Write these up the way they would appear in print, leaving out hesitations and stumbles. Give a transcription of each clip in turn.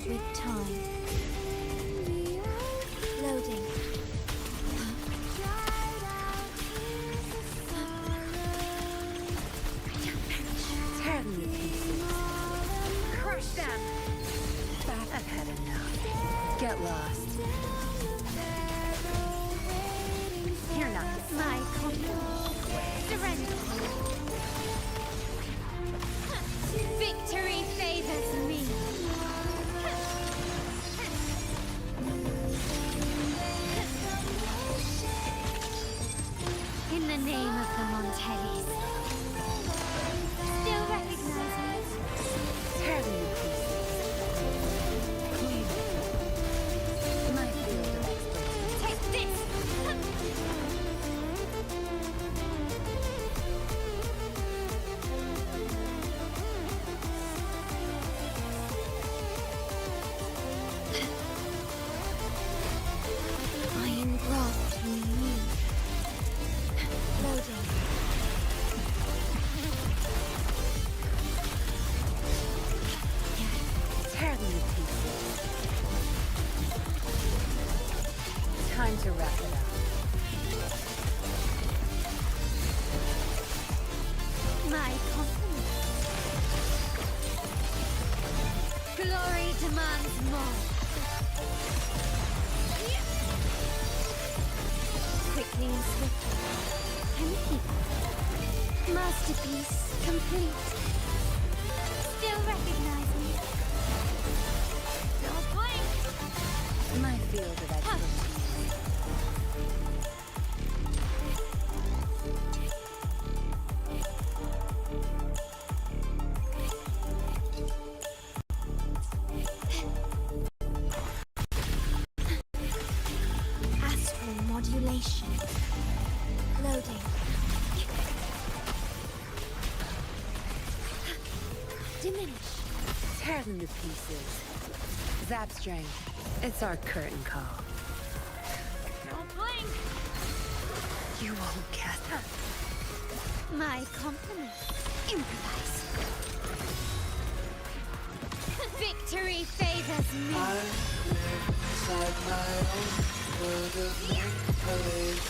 with time. Loading. Tear them to pieces. Crush them. I've had enough. Get lost. You're not My confidence. Surrender. Victory favors me. In the name of the Montellis. Still recognize me? tear them to pieces. Clean. My field of expertise. Take this! I engraft in you. Loading. Tear them to pieces. Time to wrap it up. My compliments. Glory demands more. Quickly and swiftly. Can you keep it? Masterpiece complete. Still recognize me. Don't blink. My field of expertise. Astral modulation. Loading. Diminish. Tear them to pieces. Zap strength. It's our curtain call. Don't blink. You won't get up. My compliments. Improvise. Victory favors me. I live inside my own world of make-believe.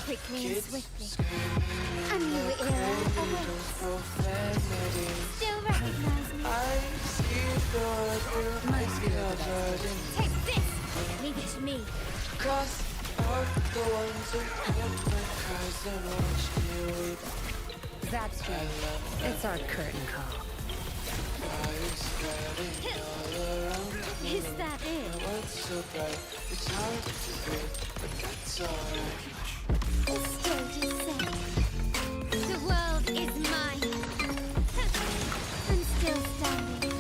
Quickly and Kids swiftly. screaming A in new the era cradles, awaits. profanity. Still recognize me. I see God through my cupboard. Take this. Leave it to me. Cross out the ones who hear my cries and watch me weep. Zap strength. It's our curtain call. Fire spreading all around me. Is that My it? world's so bright, it's hard to breathe, but that's alright. The stage is set. The world is mine. I'm still standing.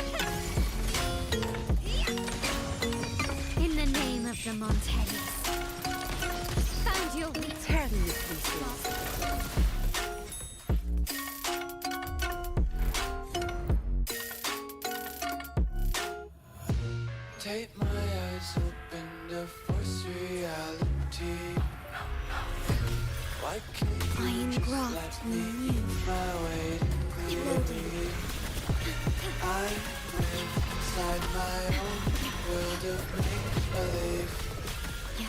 In the name of the Montellis. Find your way. Tear them to pieces. Take my eyes open to force reality. Why can't I you just engraft let in me you. eat my weight in glory? I live inside my own world of make-believe.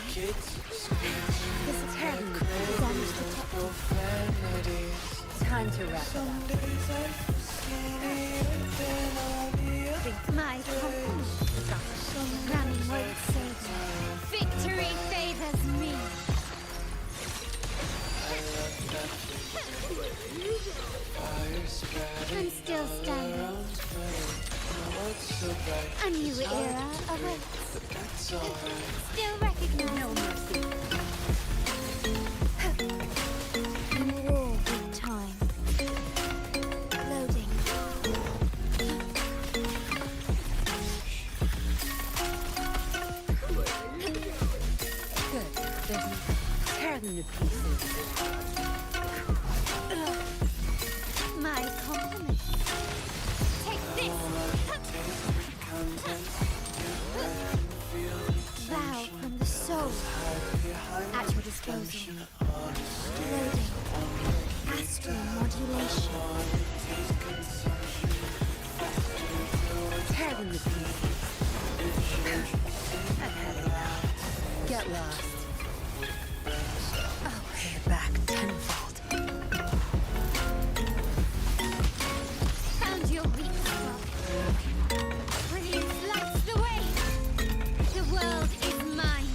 Kids screaming in their cradles of profanities. Time to wrap it Some up. days I feel skinnier than all the other. My compliments. Running won't save me. Victory favors me. Fire spreading I'm still all standing. around me. My world's so bright, A new it's hard era to breathe, awaits. but that's alright. Still recognize No mercy. in war with time. Loading. Good. Tear them to pieces. My compliments. Take this. Vow from the soul. At your disposal. Loading. Astral modulation. Tear them to pieces. I'm heading out. Get lost. I'll pay it back tenfold. Found your weak spot. Brilliance lights the way. The world is mine.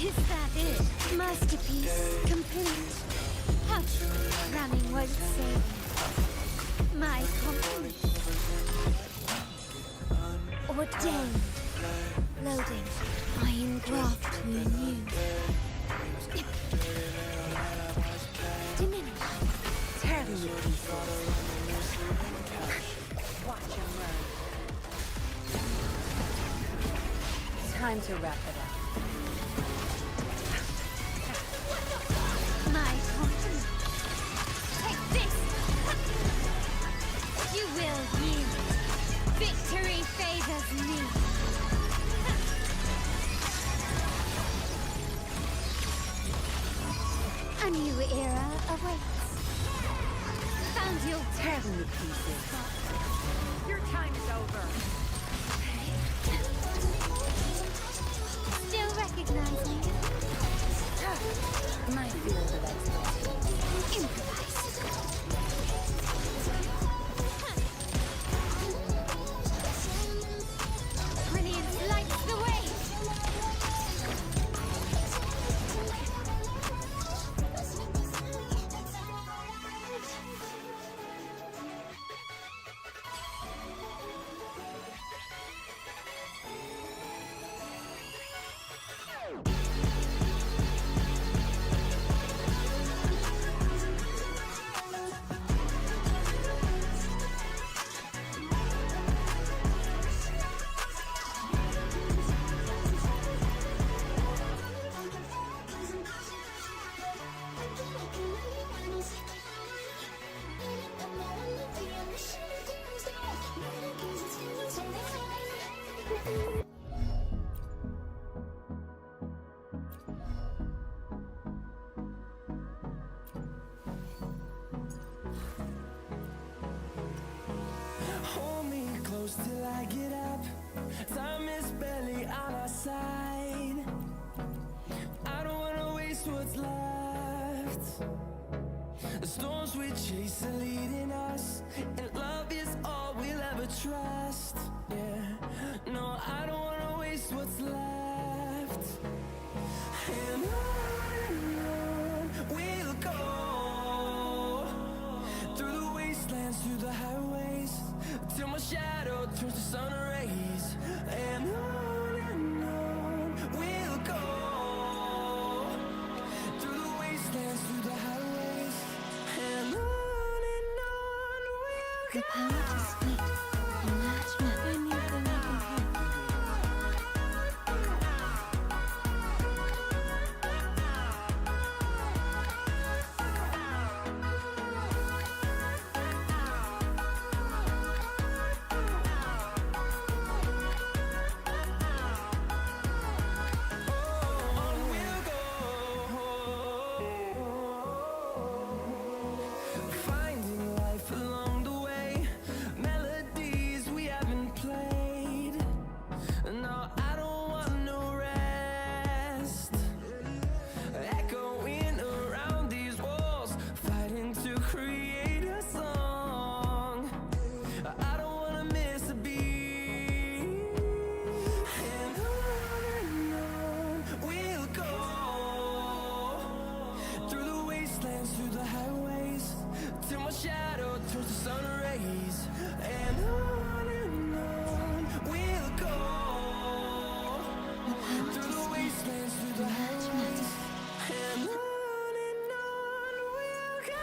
Is that it? Masterpiece complete. Hush, ramming won't save my compliment. Ordained. Loading. I engraft to anew. Diminish. Tear them to pieces. Watch and learn. Time to wrap it up. My compliment. Take this. You will yield. Victory favors me. A new era awaits. Found you. Tear them to pieces. Your time is over. Still recognize me? My field of expertise. Improvise. Brilliance lights the way. Hold me close till I get up. Time is barely on our side. I don't wanna waste what's left. The storms we chase are leading us, and love is all we'll ever trust. Yeah, no, I don't wanna waste what's left. And on we'll go, through the wastelands, through the highways, till my shadow turns to sun rays. And on we'll go, through the wastelands, through the highways. And on we'll The go. power to speak. Imagine when you go On we'll go, finding life along the way, melodies we haven't played. No, I don't want no rest. Echoing around these walls, fighting to create a song. I don't wanna miss a beat. And on we'll go, through the wastelands, through the highways, till my shadow turns to sun rays. And on we'll go, through the wastelands, through the highways. And on we'll go.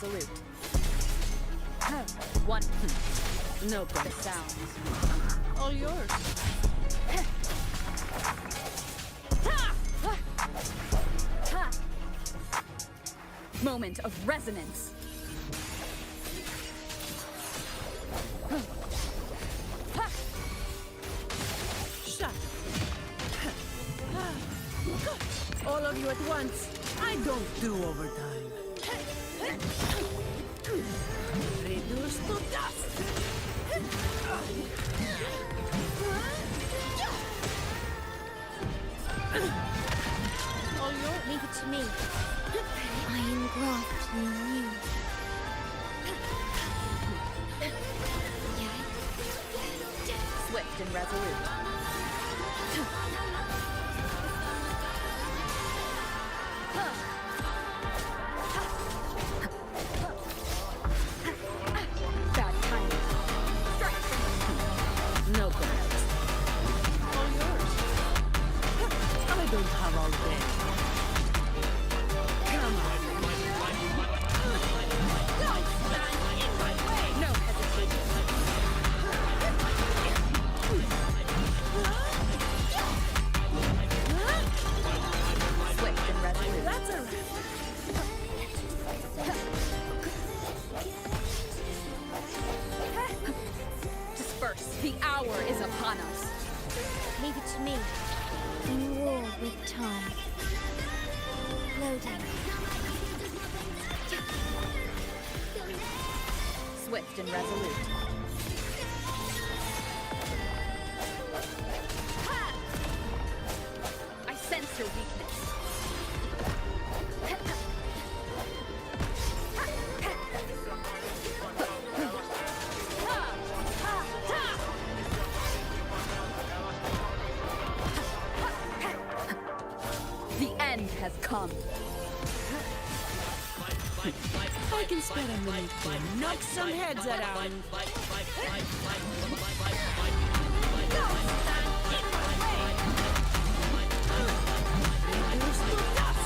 resolute. One. No The problem. sounds. All yours. Moment of resonance. Shut up. All of you at once. I don't do overtime. Reduced to dust. All yours. Leave it to me. I engraft you new. Swift and resolute. Bad timing. Strike from No comments. All yours. I don't have all day. Come on. no hesitation. Swift and resolute. That's a wrap. Disperse. The hour is upon us. Leave it to me. In war with time. Loading. Swift and resolute. I sense your weakness. The end has come. I can spare a minute to knock some heads around. Reduced to dust.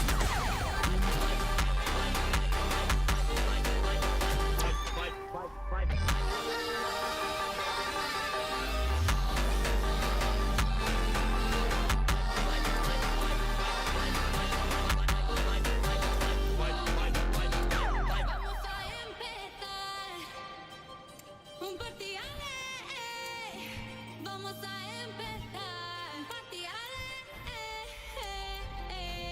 Vamos a empezar un partiale. Vamos a empezar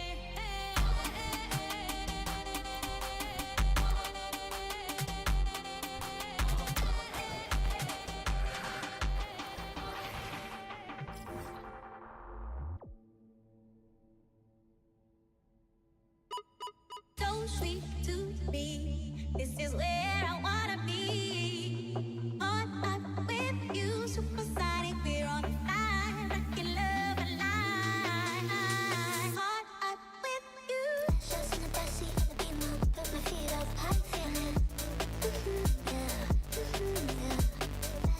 un so sweet to be. This is where I wanna be. On up with you, supersonic. We're on fire, rockin' love alive. On up with you. Just in the backseat of the Beamer, put my feet up, how you feeling? Yeah.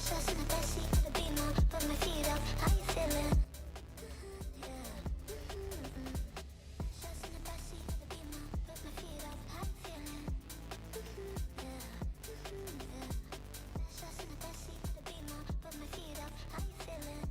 Just in the backseat of the Beamer, put my feet up, how you feeling? Just in the backseat of the Beamer, put my feet up, how you feeling? Just in the backseat of the Beamer, put my feet up, how you feeling?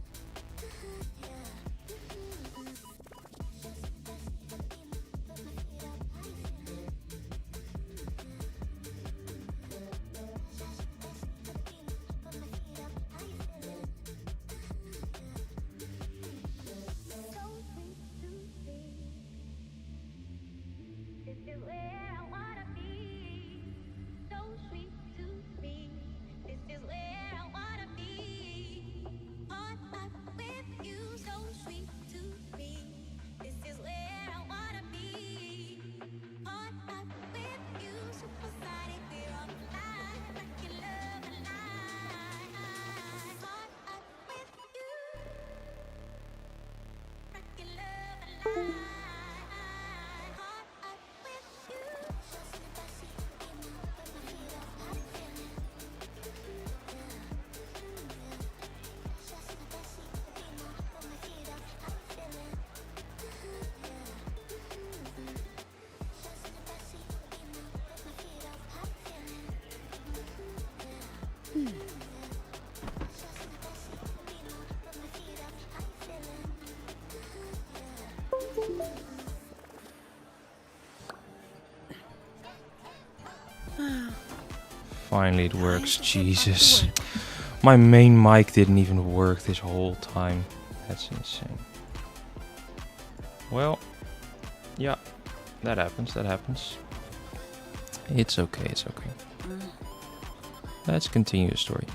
This is where I wanna be. So sweet to be. This is where I wanna be. On up with you. So sweet to be. This is where I wanna be. On up with you. Supersonic. We're on fire. Rockin' love alive. On up with you. Rockin' love alive. On up with you. Just in the backseat of the Beamer, put my feet up, how you feeling? Just in the backseat of the Beamer, put my feet up, how you feeling? Just in the backseat of the Beamer, put my feet up, how you Finally it works. Jesus. My main mic didn't even work this whole time. That's insane. Well, yeah, that happens, that happens. It's okay, it's okay. Let's continue the story.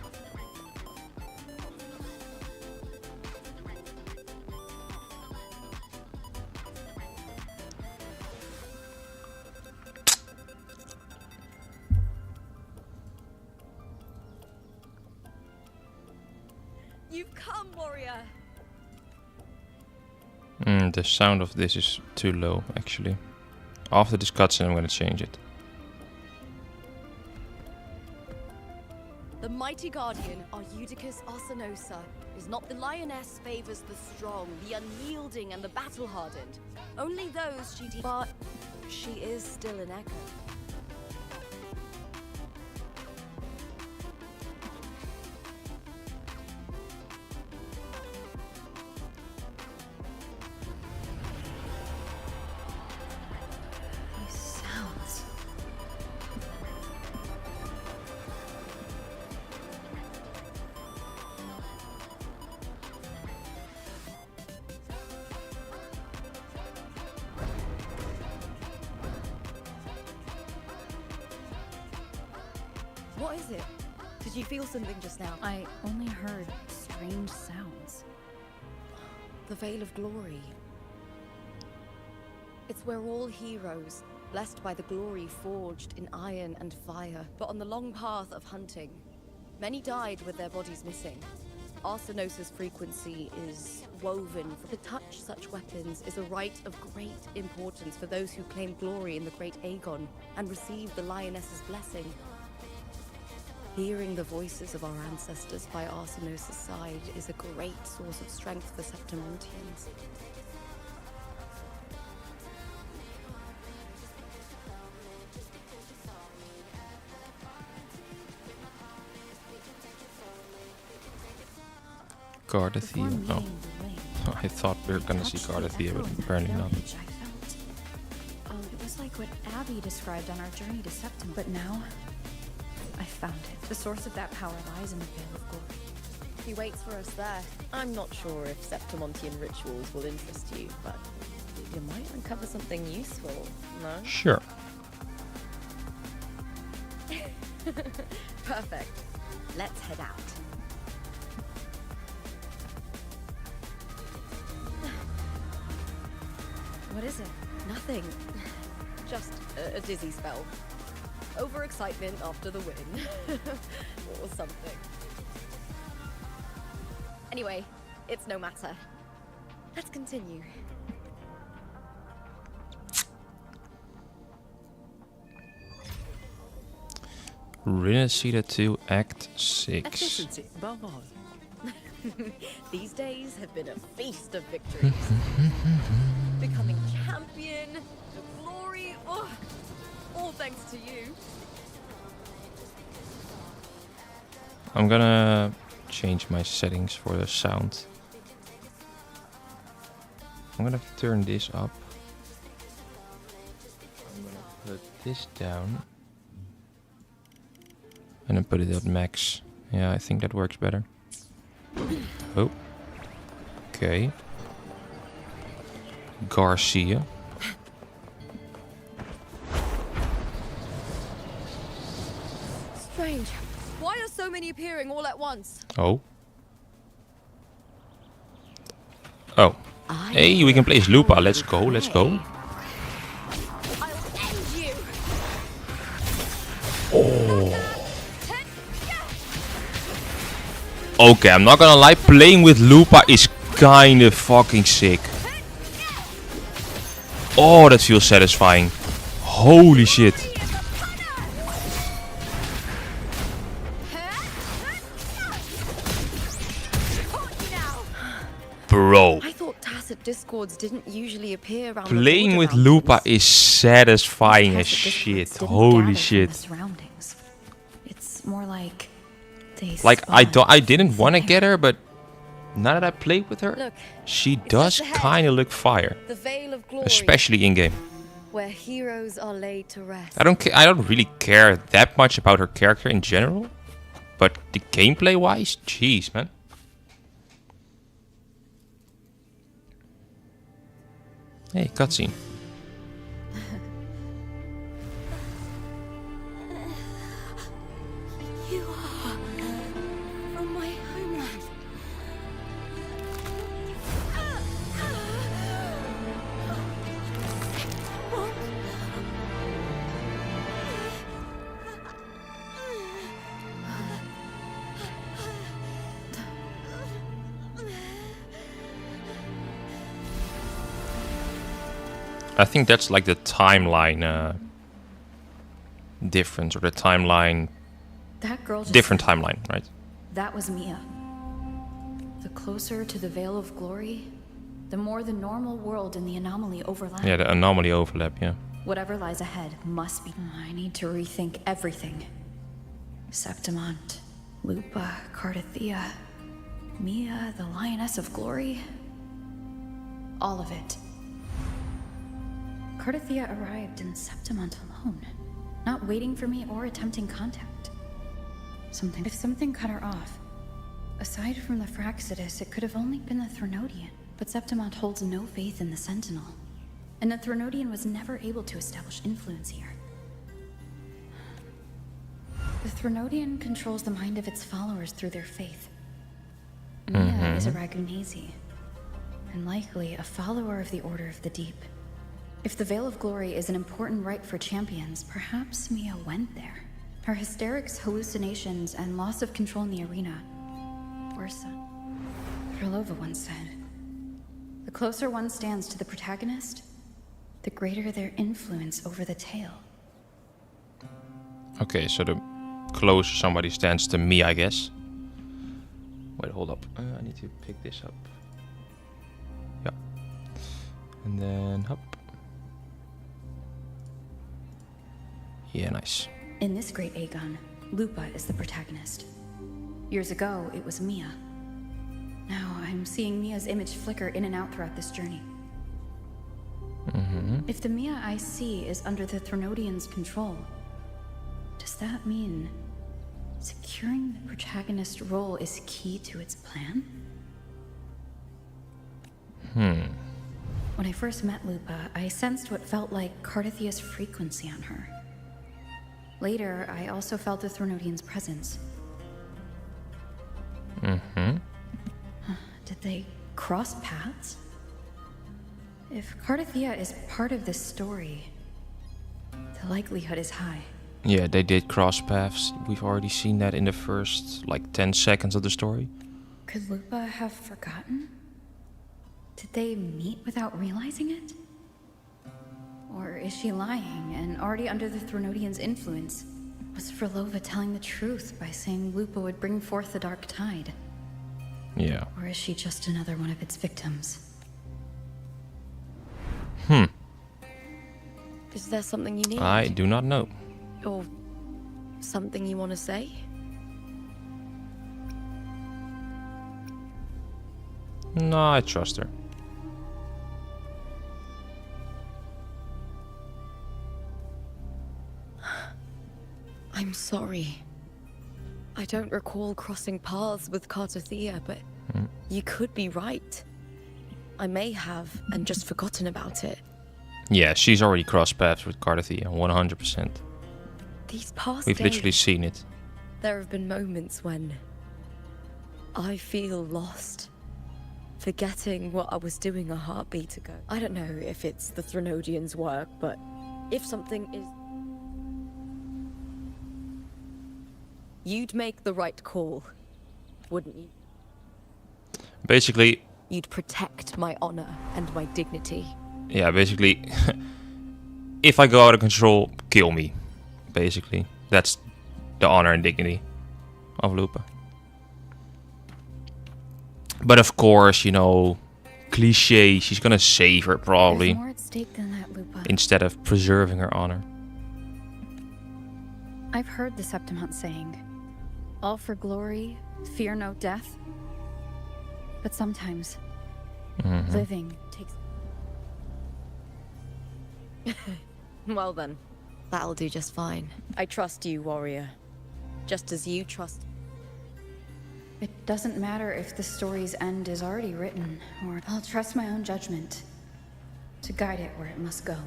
You've come, warrior. The sound of this is too low, actually. After this cutscene, I'm gonna change it. The mighty guardian, our Eutychus Arsinosa, is not the lioness favors the strong, the unyielding, and the battle-hardened. Only those but she is still an echo. These sounds. What is it? Did you feel something just now? I only heard strange sounds. The Veil of Glory. It's where all heroes, blessed by the glory forged in iron and fire, but on the long path of hunting, many died with their bodies missing. Arsinosa's frequency is woven. To touch such weapons is a rite of great importance for those who claim glory in the great Aegon and receive the lioness's blessing. Hearing the voices of our ancestors by Arsinosa's side is a great source of strength for Septimontians. Gardathia. Before Oh, meeting the ring, I thought we were gonna see Gardathia, but apparently not. I felt. It was like what Abby described on our journey to Septim, but now I found it. The source of that power lies in the Veil of Glory. He waits for us there. I'm not sure if Septimontian rituals will interest you, but you might uncover something useful, no? Sure. Perfect. Let's head out. What is it? Nothing. Just a dizzy spell. Overexcitement after the win. Or something. Anyway, it's no matter. Let's continue. Renacida 2, Act 6. Efficiency, above all. These days have been a feast of victories. Becoming champion, the glory, all thanks to you. I'm gonna change my settings for the sound. I'm gonna turn this up. I'm gonna put this down. And then put it at max. Yeah, I think that works better. Oh. Okay. Garcia. Strange. Why are so many appearing all at once? Oh. Oh. Hey, we can play as Lupa. Let's go, let's go. I'll end you. Okay, I'm not gonna lie, playing with Lupa is kinda fucking sick. Oh, that feels satisfying. Holy shit. Bro, I thought tacit discords didn't usually appear around playing the with border Lupa mountains. is satisfying as Tacit shit. discords didn't Holy gather from shit. the surroundings. It's more like They Like, I spawned didn't want to fire. get her, but now that I played with her, Look, she it's does just ahead. kind of look fire. The Veil of Glory, Especially in-game. where heroes are laid to rest. I don't really care that much about her character in general. But the gameplay-wise, jeez, man. Hey, cutscene. You are from my homeland. What? I think that's like the timeline difference, or the timeline, That girl just different timeline, right? That was Mia. The closer to the Veil of Glory, the more the normal world and the anomaly overlap. Yeah, the anomaly overlap, yeah. Whatever lies ahead must be. I need to rethink everything. Septimont, Lupa, Cardathea, Mia, the Lioness of Glory. All of it. Cardathea arrived in Septimont alone, not waiting for me or attempting contact. If something cut her off, aside from the Fraxidus, it could have only been the Threnodian. But Septimont holds no faith in the Sentinel, and the Threnodian was never able to establish influence here. The Threnodian controls the mind of its followers through their faith. Mia is a Ragunasi, and likely a follower of the Order of the Deep. If the Veil of Glory is an important rite for champions, perhaps Mia went there. Her hysterics, hallucinations, and loss of control in the arena were some. Krylova once said, "The closer one stands to the protagonist, the greater their influence over the tale." Okay, so the closer somebody stands to me, I guess. Wait, hold up. I need to pick this up. Yeah. And then, hop. Yeah, nice. In this great Aegon, Lupa is the protagonist. Years ago, it was Mia. Now I'm seeing Mia's image flicker in and out throughout this journey. If the Mia I see is under the Threnodian's control, does that mean securing the protagonist role is key to its plan? When I first met Lupa, I sensed what felt like Cardathea's frequency on her. Later, I also felt the Threnodian's presence. Did they cross paths? If Cardathea is part of this story, the likelihood is high. Yeah, they did cross paths. We've already seen that in the first, like, 10 seconds of the story. Could Lupa have forgotten? Did they meet without realizing it? Or is she lying and already under the Threnodian's influence? Was Frolova telling the truth by saying Lupa would bring forth the Dark Tide? Yeah. Or is she just another one of its victims? Is there something you need? I do not know. Or something you want to say? No, I trust her. I'm sorry. I don't recall crossing paths with Cardathea, but you could be right. I may have and just forgotten about it. Yeah, she's already crossed paths with Cardathea, 100%. These past We've days, literally seen it. there have been moments when I feel lost, forgetting what I was doing a heartbeat ago. I don't know if it's the Threnodian's work, but if something is... You'd make the right call, wouldn't you? Basically, You'd protect my honor and my dignity. yeah, basically, if I go out of control, kill me. Basically, that's the honor and dignity of Lupa. But of course, you know, cliche, she's gonna save her probably, There's more at stake than that, Lupa. instead of preserving her honor. I've heard the Septimont saying, All for glory, fear no death. But sometimes, living takes... Well then, that'll do just fine. I trust you, warrior. Just as you trust... It doesn't matter if the story's end is already written, or I'll trust my own judgment to guide it where it must go.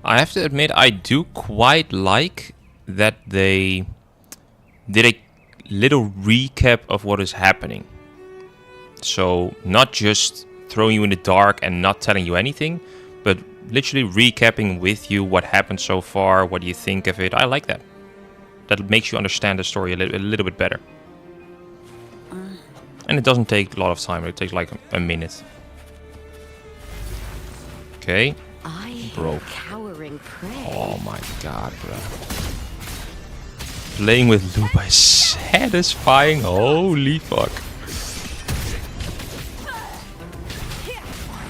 I have to admit, I do quite like that they did a little recap of what is happening. So, not just throwing you in the dark and not telling you anything, but literally recapping with you what happened so far, what do you think of it. I like that. That makes you understand the story a little bit better. And it doesn't take a lot of time, it takes like a minute. Okay. Bro. Cowering prey. Oh my god, bro. Playing with Lupa is satisfying. Holy fuck.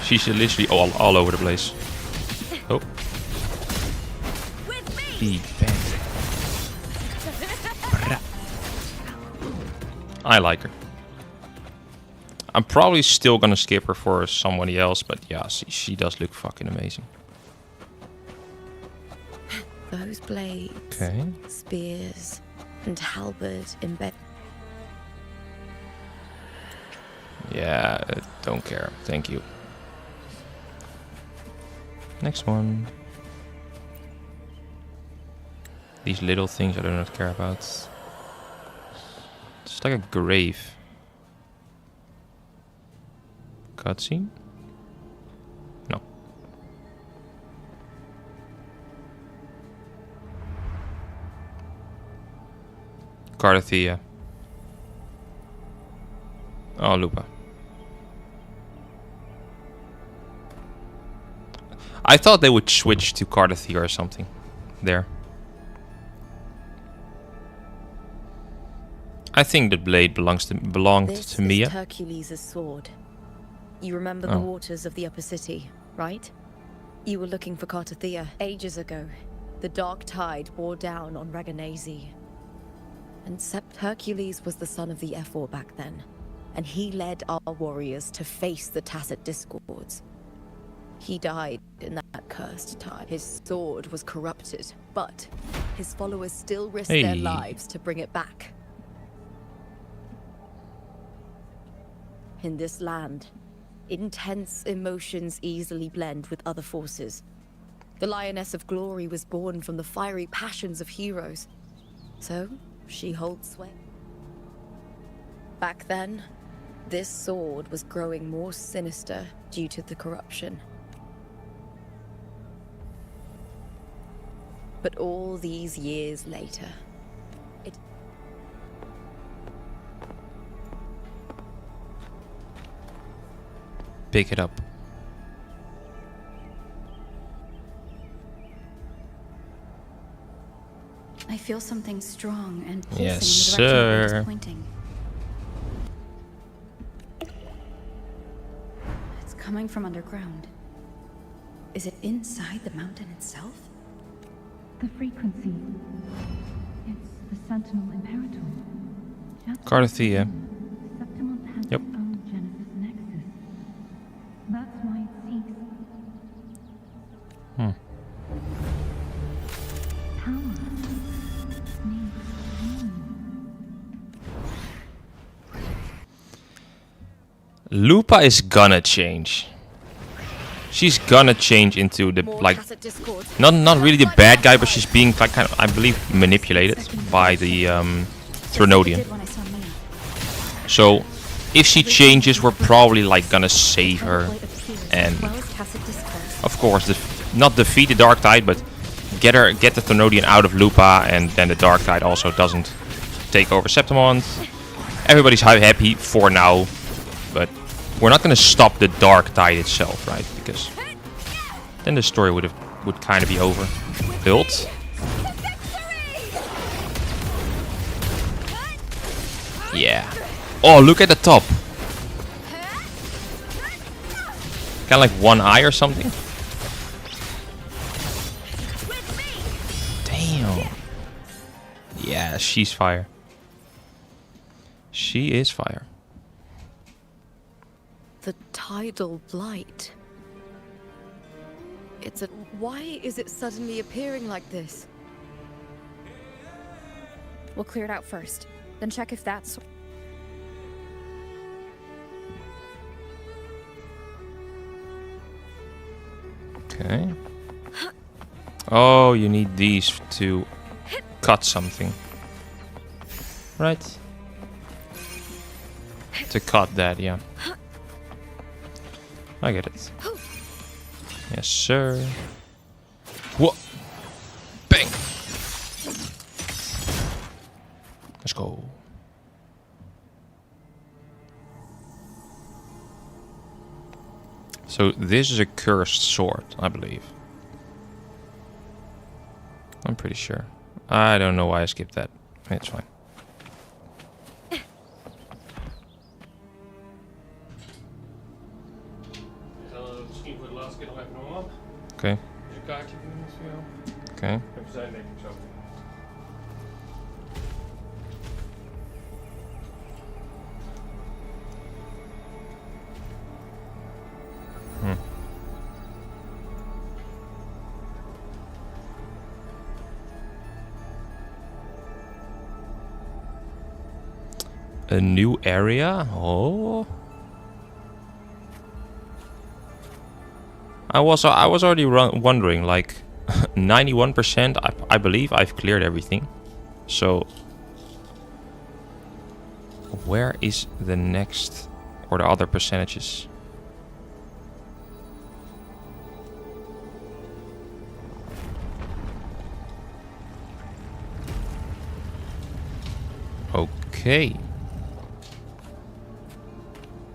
She's literally all over the place. Oh. He bang. I like her. I'm probably still gonna skip her for somebody else, but yeah, she does look fucking amazing. Those blades, Okay. spears, and halberd embed. Yeah, don't care. Thank you. Next one. These little things I do not care about. It's like a grave. Cutscene? No. Cardathia. Oh, Lupa. I thought they would switch to Cardathia or something. There. I think the blade belonged to Mia. This is Hercules' sword. You remember the waters of the upper city, right? You were looking for Cardathia ages ago. The dark tide bore down on Raganese. And Sept Hercules was the son of the Ephor back then, and he led our warriors to face the Tacit Discords. He died in that cursed time. His sword was corrupted, but his followers still risked their lives to bring it back. In this land, intense emotions easily blend with other forces. The Lioness of Glory was born from the fiery passions of heroes. So, she holds sway. Back then, this sword was growing more sinister due to the corruption. But all these years later, it... Pick it up. I feel something strong and pulsing Yes, in the direction where sir. it's pointing. It's coming from underground. Is it inside the mountain itself? The frequency. It's the Sentinel Imperator. Cardathia. Septimont has Yep. its own Genesis Nexus. That's why it seeks power. Needs pain. Lupa is gonna change. She's gonna change into the like Tacit Discords. not really the bad guy, but she's being like kind of, I believe, manipulated by the Threnodian. Did when I saw Mia. So if she changes, we're probably like gonna save her and Well as Tacit Discourse. of course not defeat the Dark Tide, but get the Threnodian out of Lupa, and then the Dark Tide also doesn't take over Septimont. Everybody's happy for now, but we're not gonna stop the Dark Tide itself, right? Because then the story would kind of be over. Built. Yeah. Oh, look at the top. Kind of like one eye or something. Damn. Yeah, she's fire. She is fire. The tidal blight. It's a... Why is it suddenly appearing like this? We'll clear it out first, then check if that's... Okay. Oh, you need these to cut something. Right. To cut that, yeah. I get it. Yes, sir. Whoa! Bang! Let's go. So this is a cursed sword, I believe. I'm pretty sure. I don't know why I skipped that. It's fine. Okay. Okay. A new area? Oh. I was already wondering, like 91%, I believe I've cleared everything. So where is the next or the other percentages? Okay.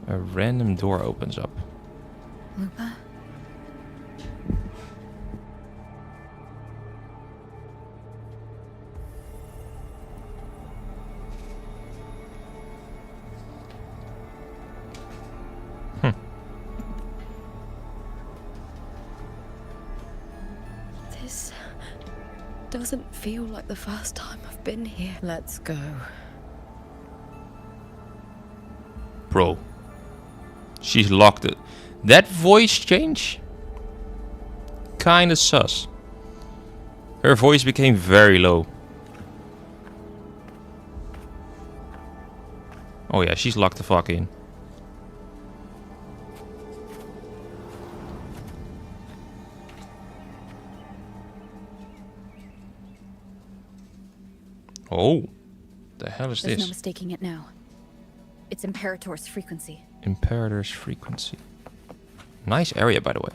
A random door opens up. Lupa? This doesn't feel like the first time I've been here. Let's go. Bro. She's locked it. That voice change? Kinda sus. Her voice became very low. Oh yeah, she's locked the fuck in. Oh. The hell is There's this? no mistaking it now. It's Imperator's frequency. Imperator's frequency. Nice area, by the way.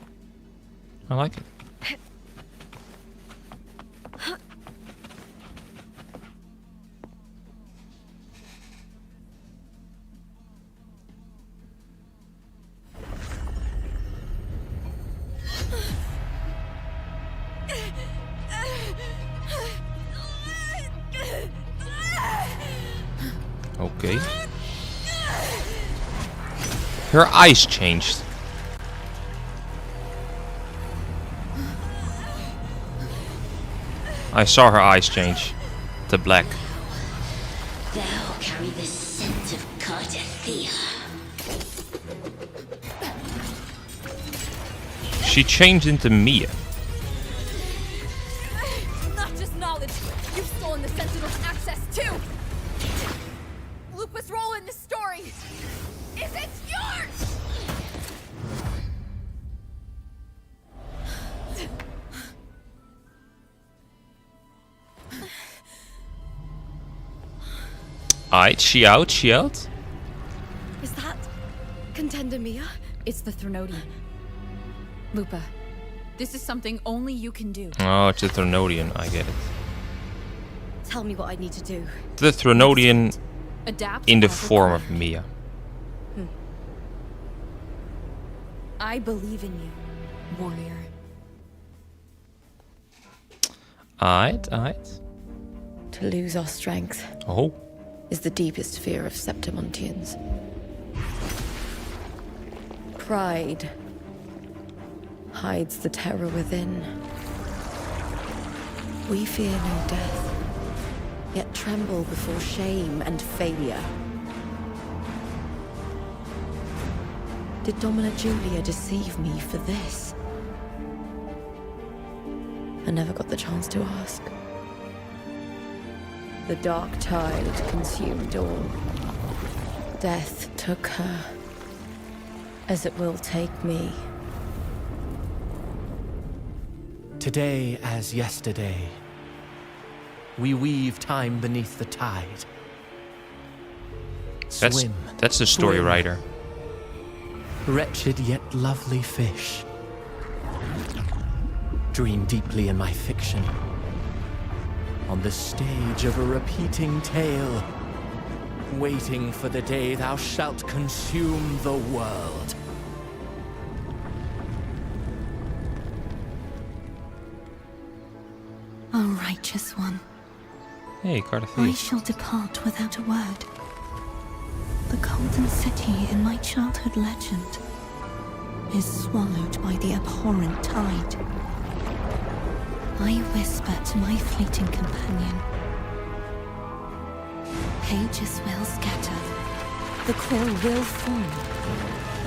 I like it. Okay. Her eyes changed. I saw her eyes change to black. Thou carry the scent of Cardathea. She changed into Mia. Not just knowledge. You've stolen the Sentinel's access too. Lupa's role in this story. Is it yours? Alright, she out, she out. Is that Contender Mia? It's the Threnodian. Lupa, this is something only you can do. Oh, it's a Threnodian, I get it. Tell me what I need to do. The Threnodian Adapt in the or form recall. of Mia. I believe in you, warrior. Alright, alright. To lose our strength Oh. is the deepest fear of Septimontians. Pride hides the terror within. We fear no death, yet tremble before shame and failure. Did Domina Julia deceive me for this? I never got the chance to ask. The dark tide consumed all. Death took her, as it will take me. Today as yesterday, we weave time beneath the tide. Swim, That's the story swim, writer. wretched yet lovely fish. Dream deeply in my fiction. On the stage of a repeating tale, waiting for the day thou shalt consume the world. O righteous one, Hey, card of I Thieves. shall depart without a word. The golden city in my childhood legend is swallowed by the abhorrent tide. I whisper to my fleeting companion. Pages will scatter. The quill will form.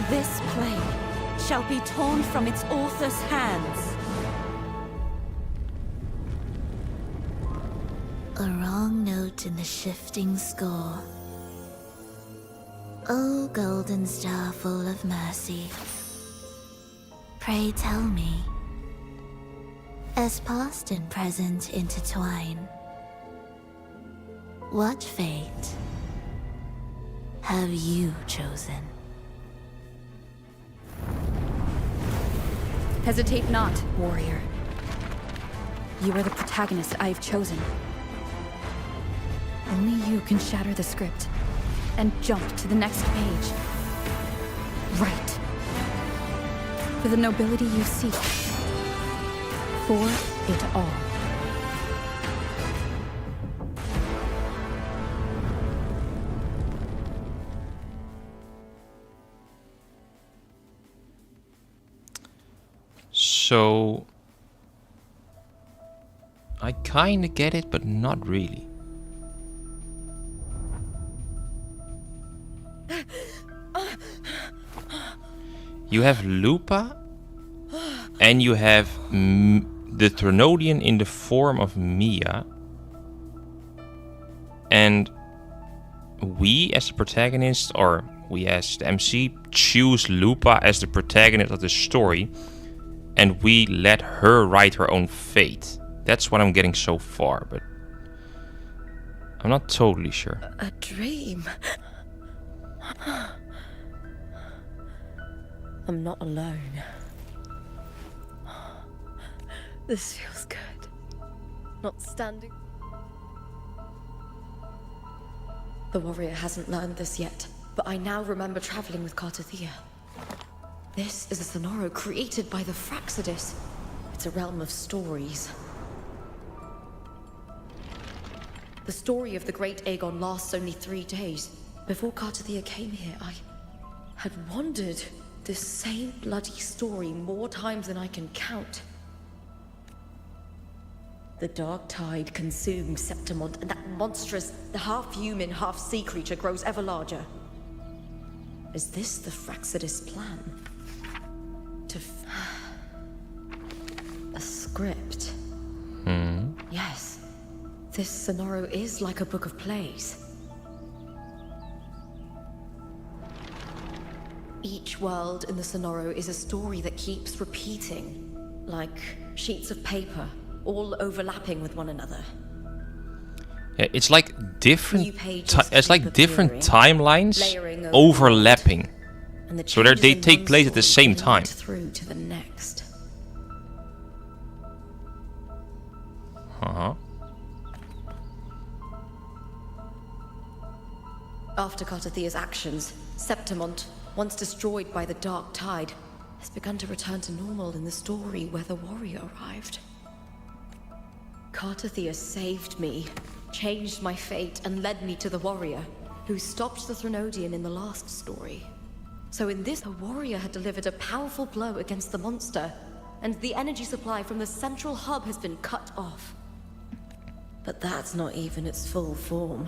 This play shall be torn from its author's hands. A wrong note in the shifting score. O golden star full of mercy, pray tell me, as past and present intertwine, what fate have you chosen? Hesitate not, warrior. You are the protagonist I have chosen. Only you can shatter the script and jump to the next page. Right. For the nobility you seek. For it all. So I kinda get it, but not really. You have Lupa, and you have the Trinodian in the form of Mia. And we as the protagonist, or we as the MC, choose Lupa as the protagonist of the story, and we let her write her own fate. That's what I'm getting so far, but I'm not totally sure. A dream. I'm not alone. This feels good. Not standing. The warrior hasn't learned this yet, but I now remember traveling with Cartathea. This is a Sonoro created by the Fraxidus. It's a realm of stories. The story of the great Aegon lasts only 3 days. Before Cartathea came here, I had wandered this same bloody story more times than I can count. The dark tide consumes Septimont, and that monstrous, half-human, half-sea creature grows ever larger. Is this the Fraxidus plan? A script? Yes. This Sonoro is like a book of plays. Each world in the Sonoro is a story that keeps repeating, like sheets of paper, all overlapping with one another. Yeah, it's like different. New pages It's like keep different appearing, timelines layering over the overlapping. And the So changes they in take one place at the story same lead time. Through to the next. After Cartathea's actions, Septimont, once destroyed by the dark tide, has begun to return to normal in the story where the warrior arrived. Cartathea saved me, changed my fate, and led me to the warrior, who stopped the Trinodian in the last story. So in this, the warrior had delivered a powerful blow against the monster, and the energy supply from the central hub has been cut off. But that's not even its full form.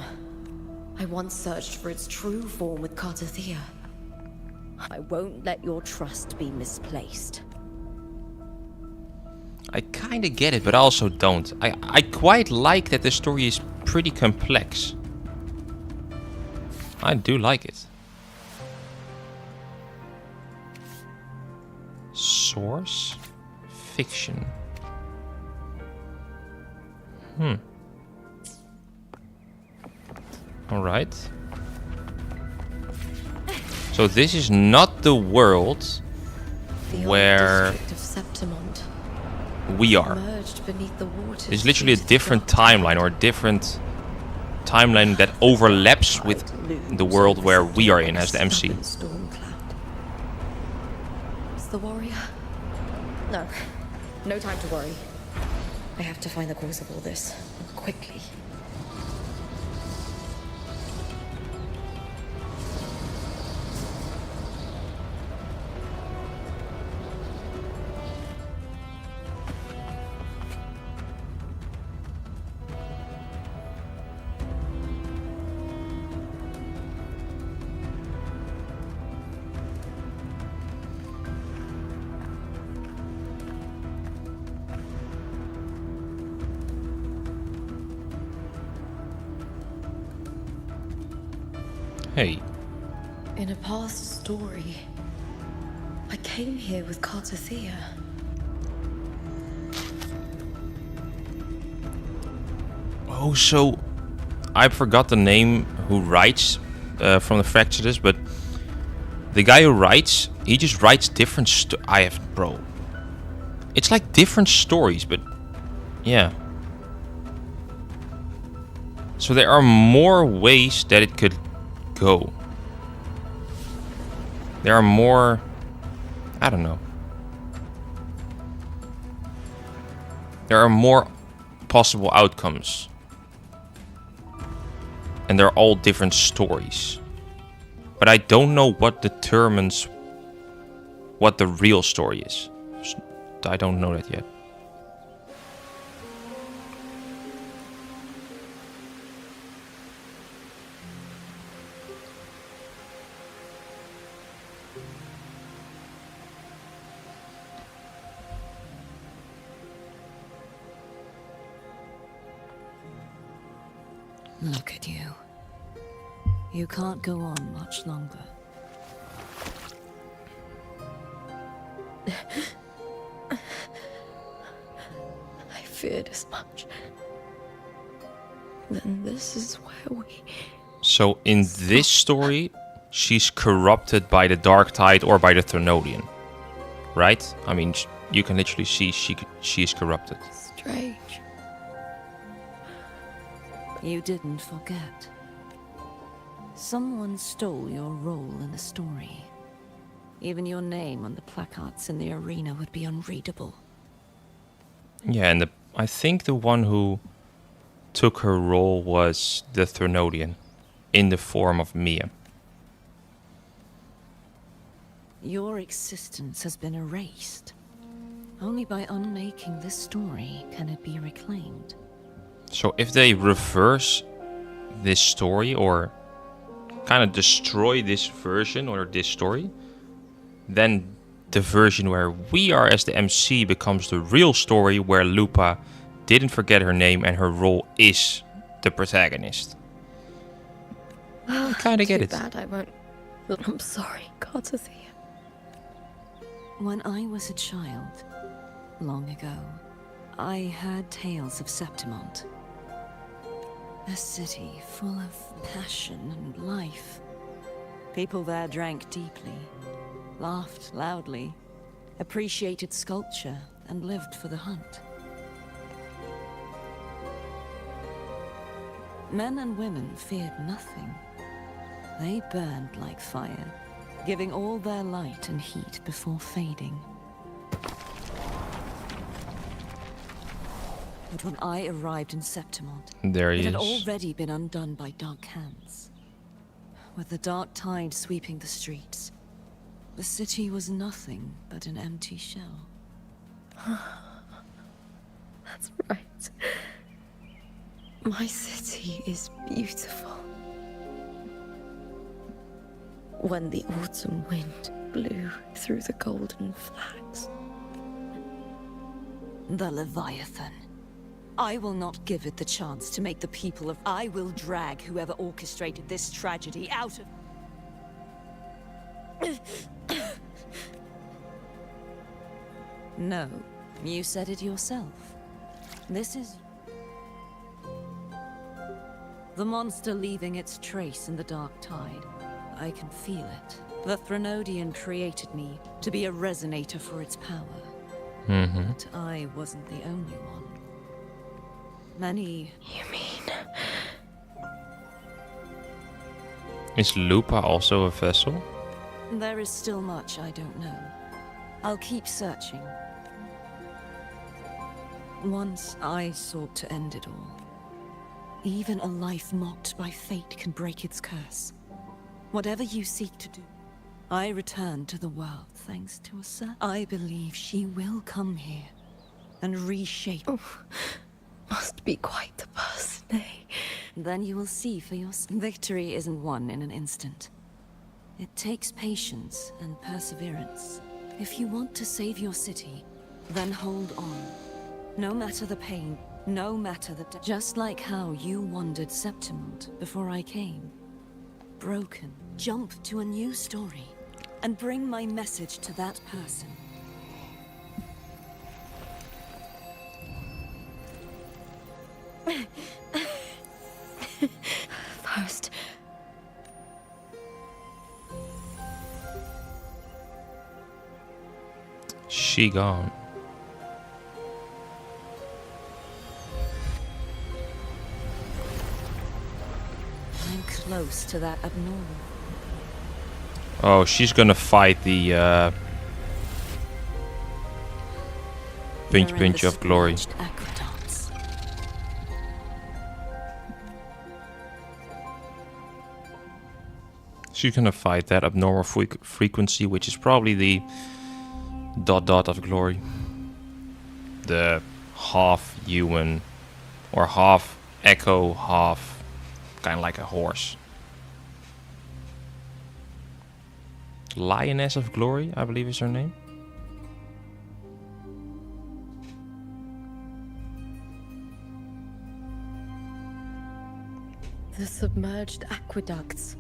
I once searched for its true form with Cartathea. I won't let your trust be misplaced. I kind of get it, but I also don't. I quite like that the story is pretty complex. I do like it. Source? Fiction. Alright. So this is not the world The old where district of Septimont we are. merged beneath the waters. It's literally a due to the different dark timeline, tide. or a different timeline that overlaps with the world where we are in as the MC. Storm cloud. Is the warrior? No. No time to worry. I have to find the cause of all this. Quickly. Hey, In a past story, I came here with Cartothea. oh, so I forgot the name who writes from the Fractures, but the guy who writes, he just writes different bro. It's like different stories, but yeah. So there are more ways that it could go. There are more, I don't know. There are more possible outcomes. And they're all different stories. But I don't know what determines what the real story is. I don't know that yet. Look at you. You can't go on much longer. I feared as much. Then this is where we... So in this story, she's corrupted by the Dark Tide or by the Thermodian. Right? I mean, you can literally see she is corrupted. Strange. You didn't forget. Someone stole your role in the story. Even your name on the placards in the arena would be unreadable. Yeah, and I think the one who took her role was the Thermodian, in the form of Mia. Your existence has been erased. Only by unmaking this story can it be reclaimed. So if they reverse this story, or kind of destroy this version or this story, then the version where we are as the MC becomes the real story, where Lupa didn't forget her name and her role is the protagonist. I kind of get it. Too bad I won't... I'm sorry, Cartothea. When I was a child, long ago, I heard tales of Septimont. A city full of passion and life. People there drank deeply, laughed loudly, appreciated sculpture, and lived for the hunt. Men and women feared nothing. They burned like fire, giving all their light and heat before fading. But when I arrived in Septimont, There he it had is. already been undone by dark hands. With the dark tide sweeping the streets, the city was nothing but an empty shell. That's right. My city is beautiful. when the autumn wind blew through the golden flags. The Leviathan. I will not give it the chance to make the people of... I will drag whoever orchestrated this tragedy out of... No, you said it yourself. This is... the monster leaving its trace in the dark tide. I can feel it. The Threnodian created me to be a resonator for its power. But I wasn't the only one. Many... You mean... Is Lupa also a vessel? There is still much I don't know. I'll keep searching. Once I sought to end it all. Even a life mocked by fate can break its curse. Whatever you seek to do, I return to the world thanks to a sir. I believe she will come here and reshape. Oh, must be quite the person, eh? Then you will see for yourself. Victory isn't won in an instant. It takes patience and perseverance. If you want to save your city, then hold on. No matter the pain, no matter the... Just like how you wandered Septimont before I came. Broken, jump to a new story, and bring my message to that person. First... She gone. I'm close to that abnormal. Oh, she's gonna fight the pinch of glory. Aqueducts. She's gonna fight that abnormal frequency, which is probably the ... of glory. The half human or half echo, half kind of like a horse. Lioness of Glory, I believe is her name. The submerged aqueducts.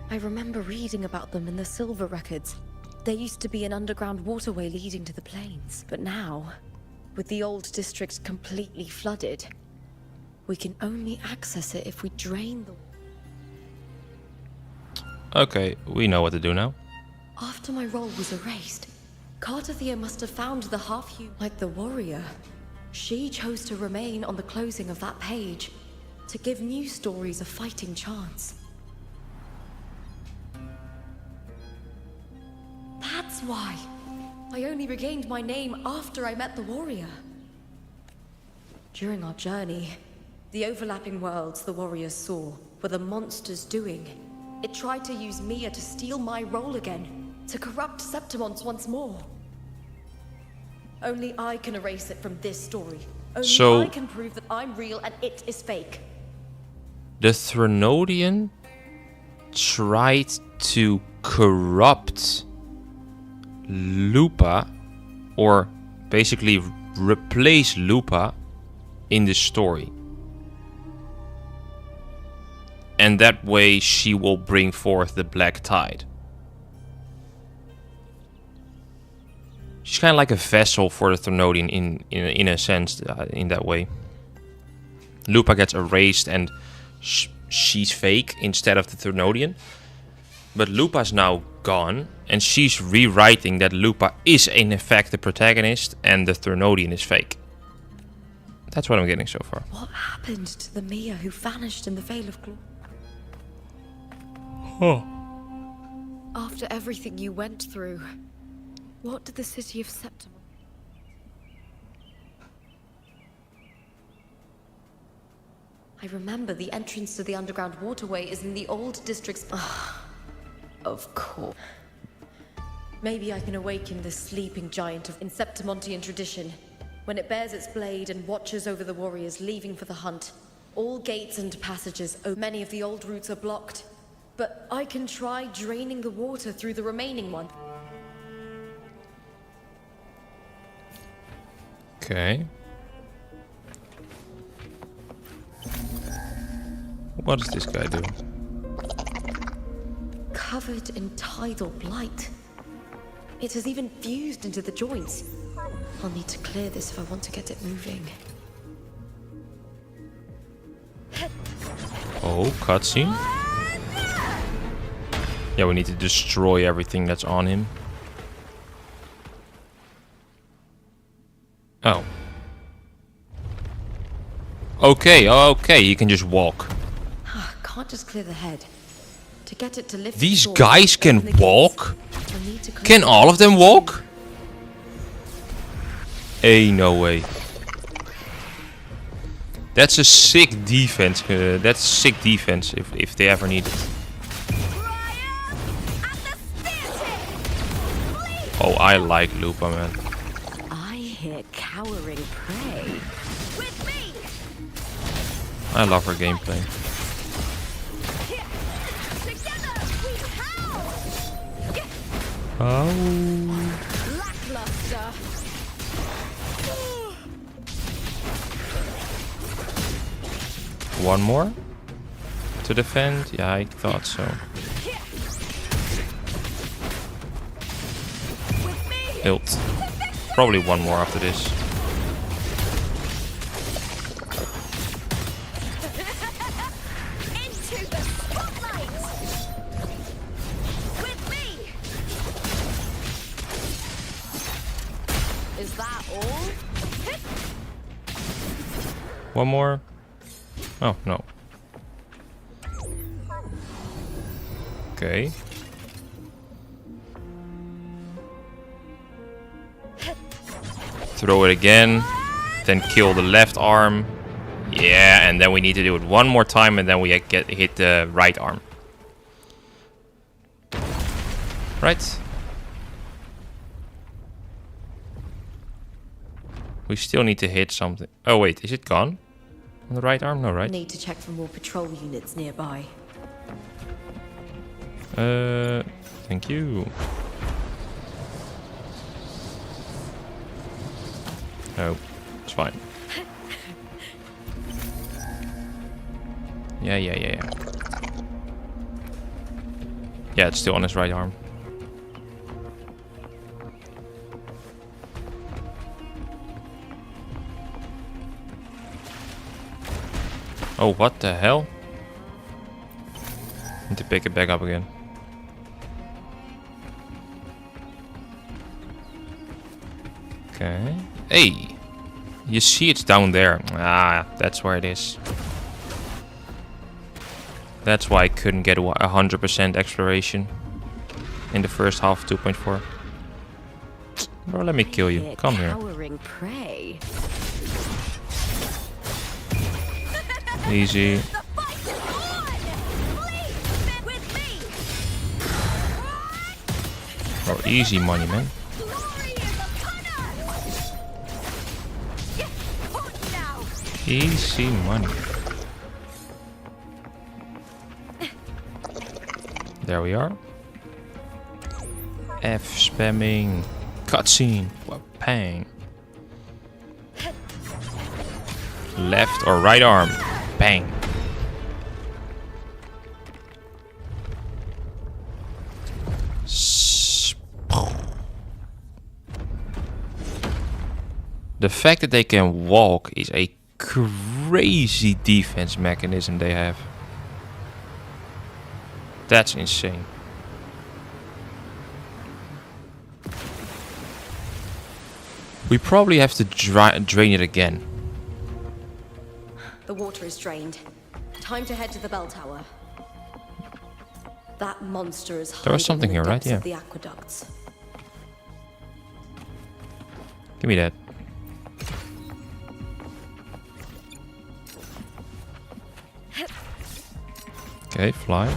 I remember reading about them in the Silver Records. There used to be an underground waterway leading to the plains. But now, with the old district completely flooded, we can only access it if we drain the... Okay, we know what to do now. After my role was erased, Cartathea must have found the half-human like the warrior. She chose to remain on the closing of that page, to give new stories a fighting chance. That's why. I only regained my name after I met the warrior. During our journey, the overlapping worlds the warriors saw were the monster's doing. It tried to use Mia to steal my role again, to corrupt Septimont once more. Only I can erase it from this story. Only I can prove that I'm real and it is fake. The Threnodian tried to corrupt Lupa, or basically replace Lupa in the story. And that way she will bring forth the Black Tide. She's kind of like a vessel for the Threnodian in a sense, in that way. Lupa gets erased and she's fake instead of the Threnodian. But Lupa's now gone and she's rewriting that Lupa is in effect the protagonist and the Threnodian is fake. That's what I'm getting so far. What happened to the Mia who vanished in the Veil of Glory? Oh. After everything you went through, what did the city of Septimont... I remember the entrance to the underground waterway is in the old district's... Of course. Maybe I can awaken the sleeping giant in Septimontian tradition. When it bears its blade and watches over the warriors leaving for the hunt, all gates and passages, many of the old routes are blocked. But I can try draining the water through the remaining one. Okay. What does this guy do? Covered in tidal blight. It has even fused into the joints. I'll need to clear this if I want to get it moving. Oh, cutscene. Yeah, we need to destroy everything that's on him. Oh. Okay, okay, you can just walk. Can't just clear the head. To get it to lift These the sword, guys open the can gates, walk? we'll need to clear Can the all of them gates. walk? No way. That's a sick defense. That's sick defense if they ever need it. Oh, I like Lupa, man. I hear cowering prey. With me! I love her gameplay. Together we howl! Oh. Lackluster. One more to defend? Yeah, I thought so. Hilt. Probably one more after this. Into the spotlight! With me! Is that all? One more. Oh, no. Okay. Throw it again. Then kill the left arm. Yeah, and then we need to do it one more time and then we hit the right arm. Right. We still need to hit something. Oh wait, is it gone? On the right arm? No, right? Need to check for more patrol units nearby. Thank you. No, it's fine. Yeah. Yeah, it's still on his right arm. Oh, what the hell? Need to pick it back up again. Okay. Hey! You see it's down there. Ah, that's where it is. That's why I couldn't get 100% exploration in the first half of 2.4. Bro, let me kill you. Come here. Cowering prey. Easy. The fight is on! Please, with me! Oh, easy money, man. Glory is upon us! Hold now! Easy money. There we are. F spamming. Cutscene. Pang. Left or right arm. Bang. The fact that they can walk is a crazy defense mechanism they have. That's insane. We probably have to drain it again. The water is drained. Time to head to the bell tower. That monster is There was something hiding in here, the right? depths Yeah. of the aqueducts. Give me that. Okay, fly.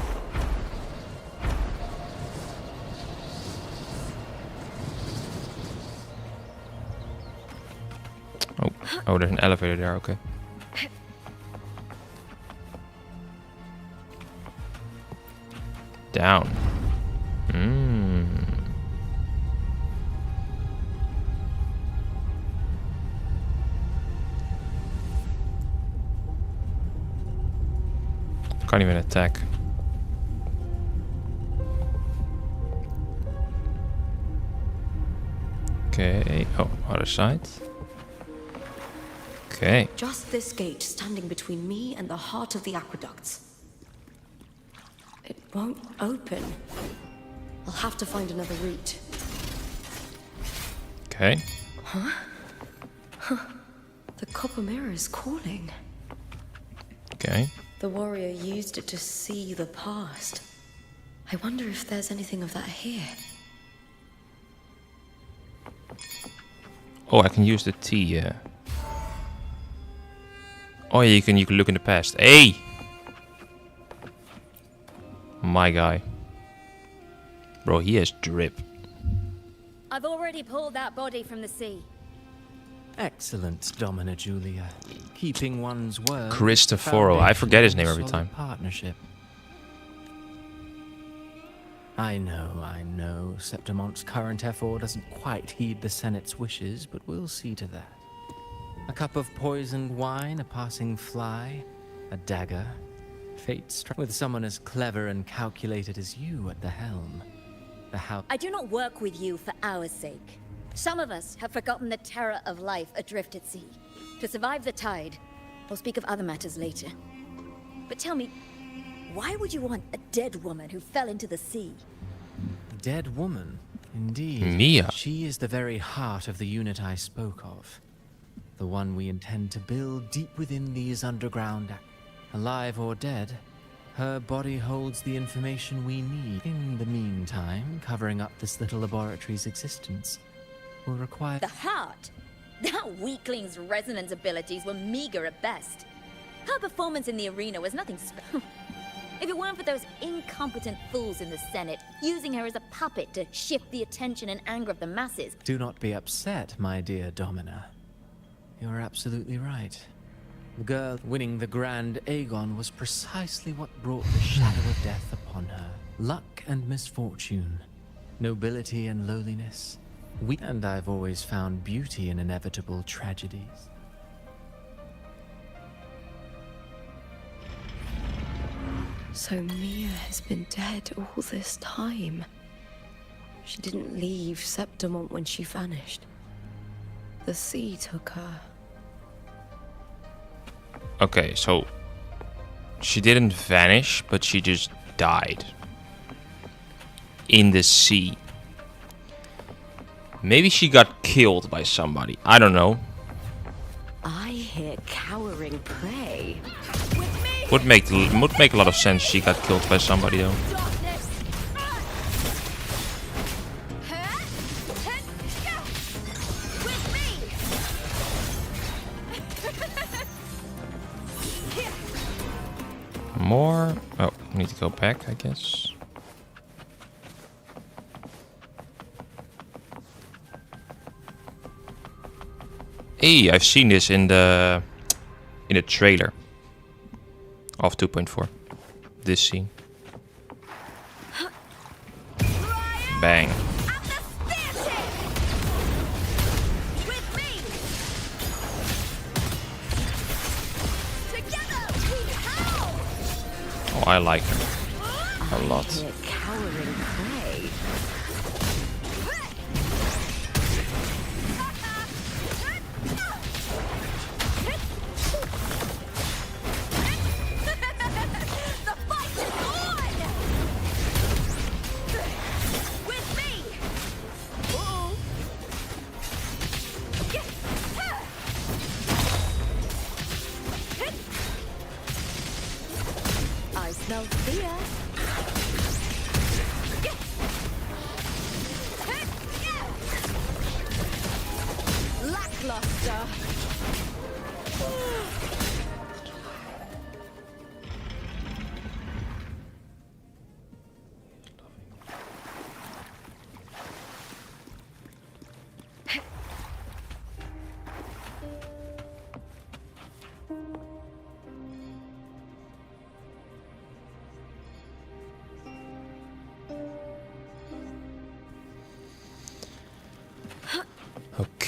Oh, there's an elevator there, okay. down. Can't even attack. Okay. Oh, other side. Okay. Just this gate standing between me and the heart of the aqueducts. It won't open. I'll have to find another route. Okay. The copper mirror is calling. Okay. The warrior used it to see the past. I wonder if there's anything of that here. Oh, I can use the T, yeah. Oh, yeah, you can look in the past. Hey! My guy. Bro, he has drip. I've already pulled that body from the sea. Excellent, Domina Julia. Keeping one's word. Cristoforo. I forget his name every Solid time. Partnership. I know. Septimont's current effort doesn't quite heed the Senate's wishes, but we'll see to that. A cup of poisoned wine, a passing fly, a dagger. Fate struck with someone as clever and calculated as you at the helm. The house. I do not work with you for our sake. Some of us have forgotten the terror of life adrift at sea. To survive the tide, we'll speak of other matters later. But tell me, why would you want a dead woman who fell into the sea? Dead woman, indeed. Mia. She is the very heart of the unit I spoke of. The one we intend to build deep within these underground. Alive or dead, her body holds the information we need. In the meantime, covering up this little laboratory's existence will require... The heart? That weakling's resonance abilities were meager at best. Her performance in the arena was nothing special. If it weren't for those incompetent fools in the Senate, using her as a puppet to shift the attention and anger of the masses. Do not be upset, my dear Domina. You're absolutely right. The girl winning the Grand Aegon was precisely what brought the shadow of death upon her. Luck and misfortune, nobility and lowliness. And I've always found beauty in inevitable tragedies. So Mia has been dead all this time. She didn't leave Septimont when she vanished. The sea took her. Okay, so she didn't vanish, but she just died in the sea. Maybe she got killed by somebody. I don't know. I hear cowering prey. Would make a lot of sense. She got killed by somebody though. More. Oh, need to go back, I guess. Hey, I've seen this in the trailer of 2.4. This scene. Bang. Oh, I like her a lot. Cowering prey. I smell fear. Lackluster.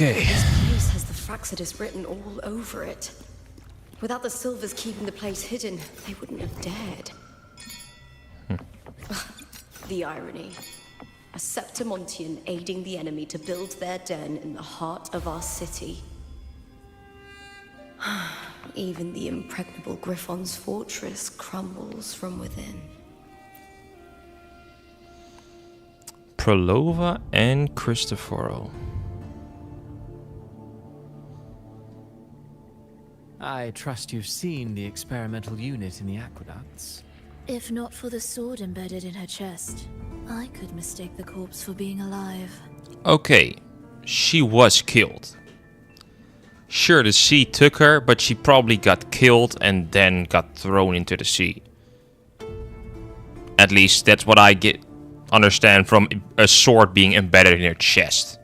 Okay. This place has the Fraxidus written all over it. Without the Silvers keeping the place hidden, they wouldn't have dared. The irony. A Septimontian aiding the enemy to build their den in the heart of our city. Even the impregnable Griffon's fortress crumbles from within. Prolova and Cristoforo. I trust you've seen the experimental unit in the aqueducts. If not for the sword embedded in her chest, I could mistake the corpse for being alive. Okay, she was killed. Sure, the sea took her, but she probably got killed and then got thrown into the sea. At least that's what I understand from a sword being embedded in her chest.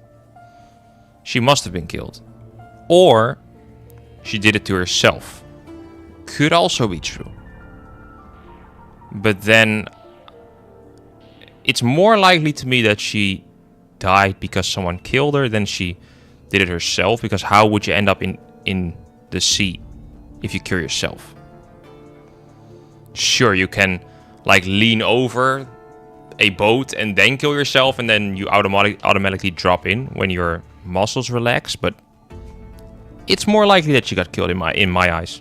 She must have been killed. Or she did it to herself. Could also be true. But then it's more likely to me that she died because someone killed her than she did it herself, because how would you end up in the sea if you kill yourself? Sure, you can like lean over a boat and then kill yourself, and then you automatically drop in when your muscles relax, but it's more likely that you got killed in my eyes.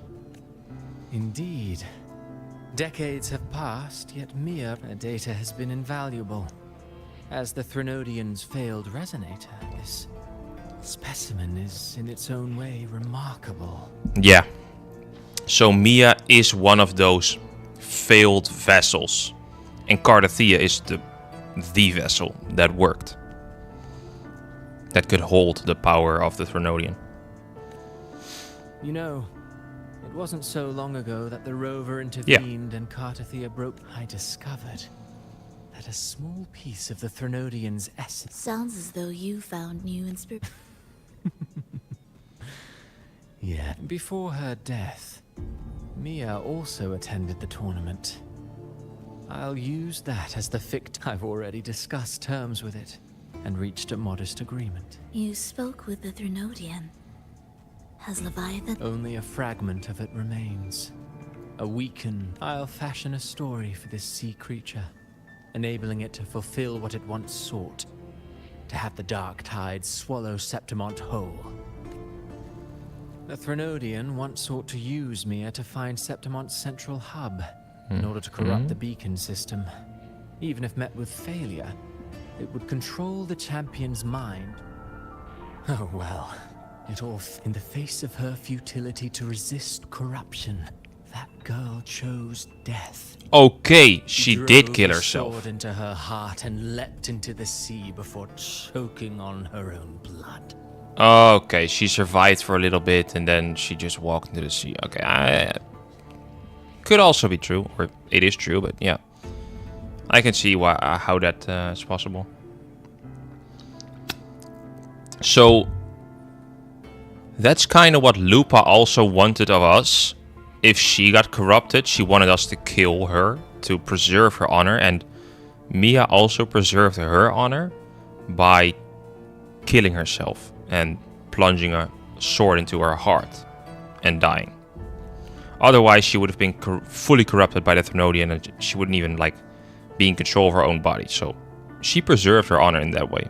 Indeed. Decades have passed, yet Mia data has been invaluable. As the Threnodian's failed resonator, this specimen is in its own way remarkable. Yeah. So Mia is one of those failed vessels. And Cardathia is the vessel that worked. That could hold the power of the Threnodian. You know, it wasn't so long ago that the rover intervened and Cardathia broke. I discovered that a small piece of the Threnodian's essence. Sounds as though you found new inspiration. Yeah. Before her death, Mia also attended the tournament. I'll use that as the fict. I've already discussed terms with it and reached a modest agreement. You spoke with the Threnodian. Has Leviathan? Only a fragment of it remains. A weakened. I'll fashion a story for this sea creature, enabling it to fulfill what it once sought. To have the dark tides swallow Septimont whole. The Threnodian once sought to use Mia to find Septimont's central hub in order to corrupt the beacon system. Even if met with failure, it would control the champion's mind. Oh well, it all in the face of her futility to resist corruption. That girl chose death. Okay, she did kill Drove the herself. sword into her heart and leapt into the sea before choking on her own blood. Okay, she survived for a little bit and then she just walked into the sea. Okay, could also be true, or it is true, but yeah. I can see how that is possible. So, that's kind of what Lupa also wanted of us. If she got corrupted, she wanted us to kill her to preserve her honor, and Mia also preserved her honor by killing herself and plunging a sword into her heart and dying. Otherwise, she would have been fully corrupted by the Threnodian, and she wouldn't even be in control of her own body. So she preserved her honor in that way.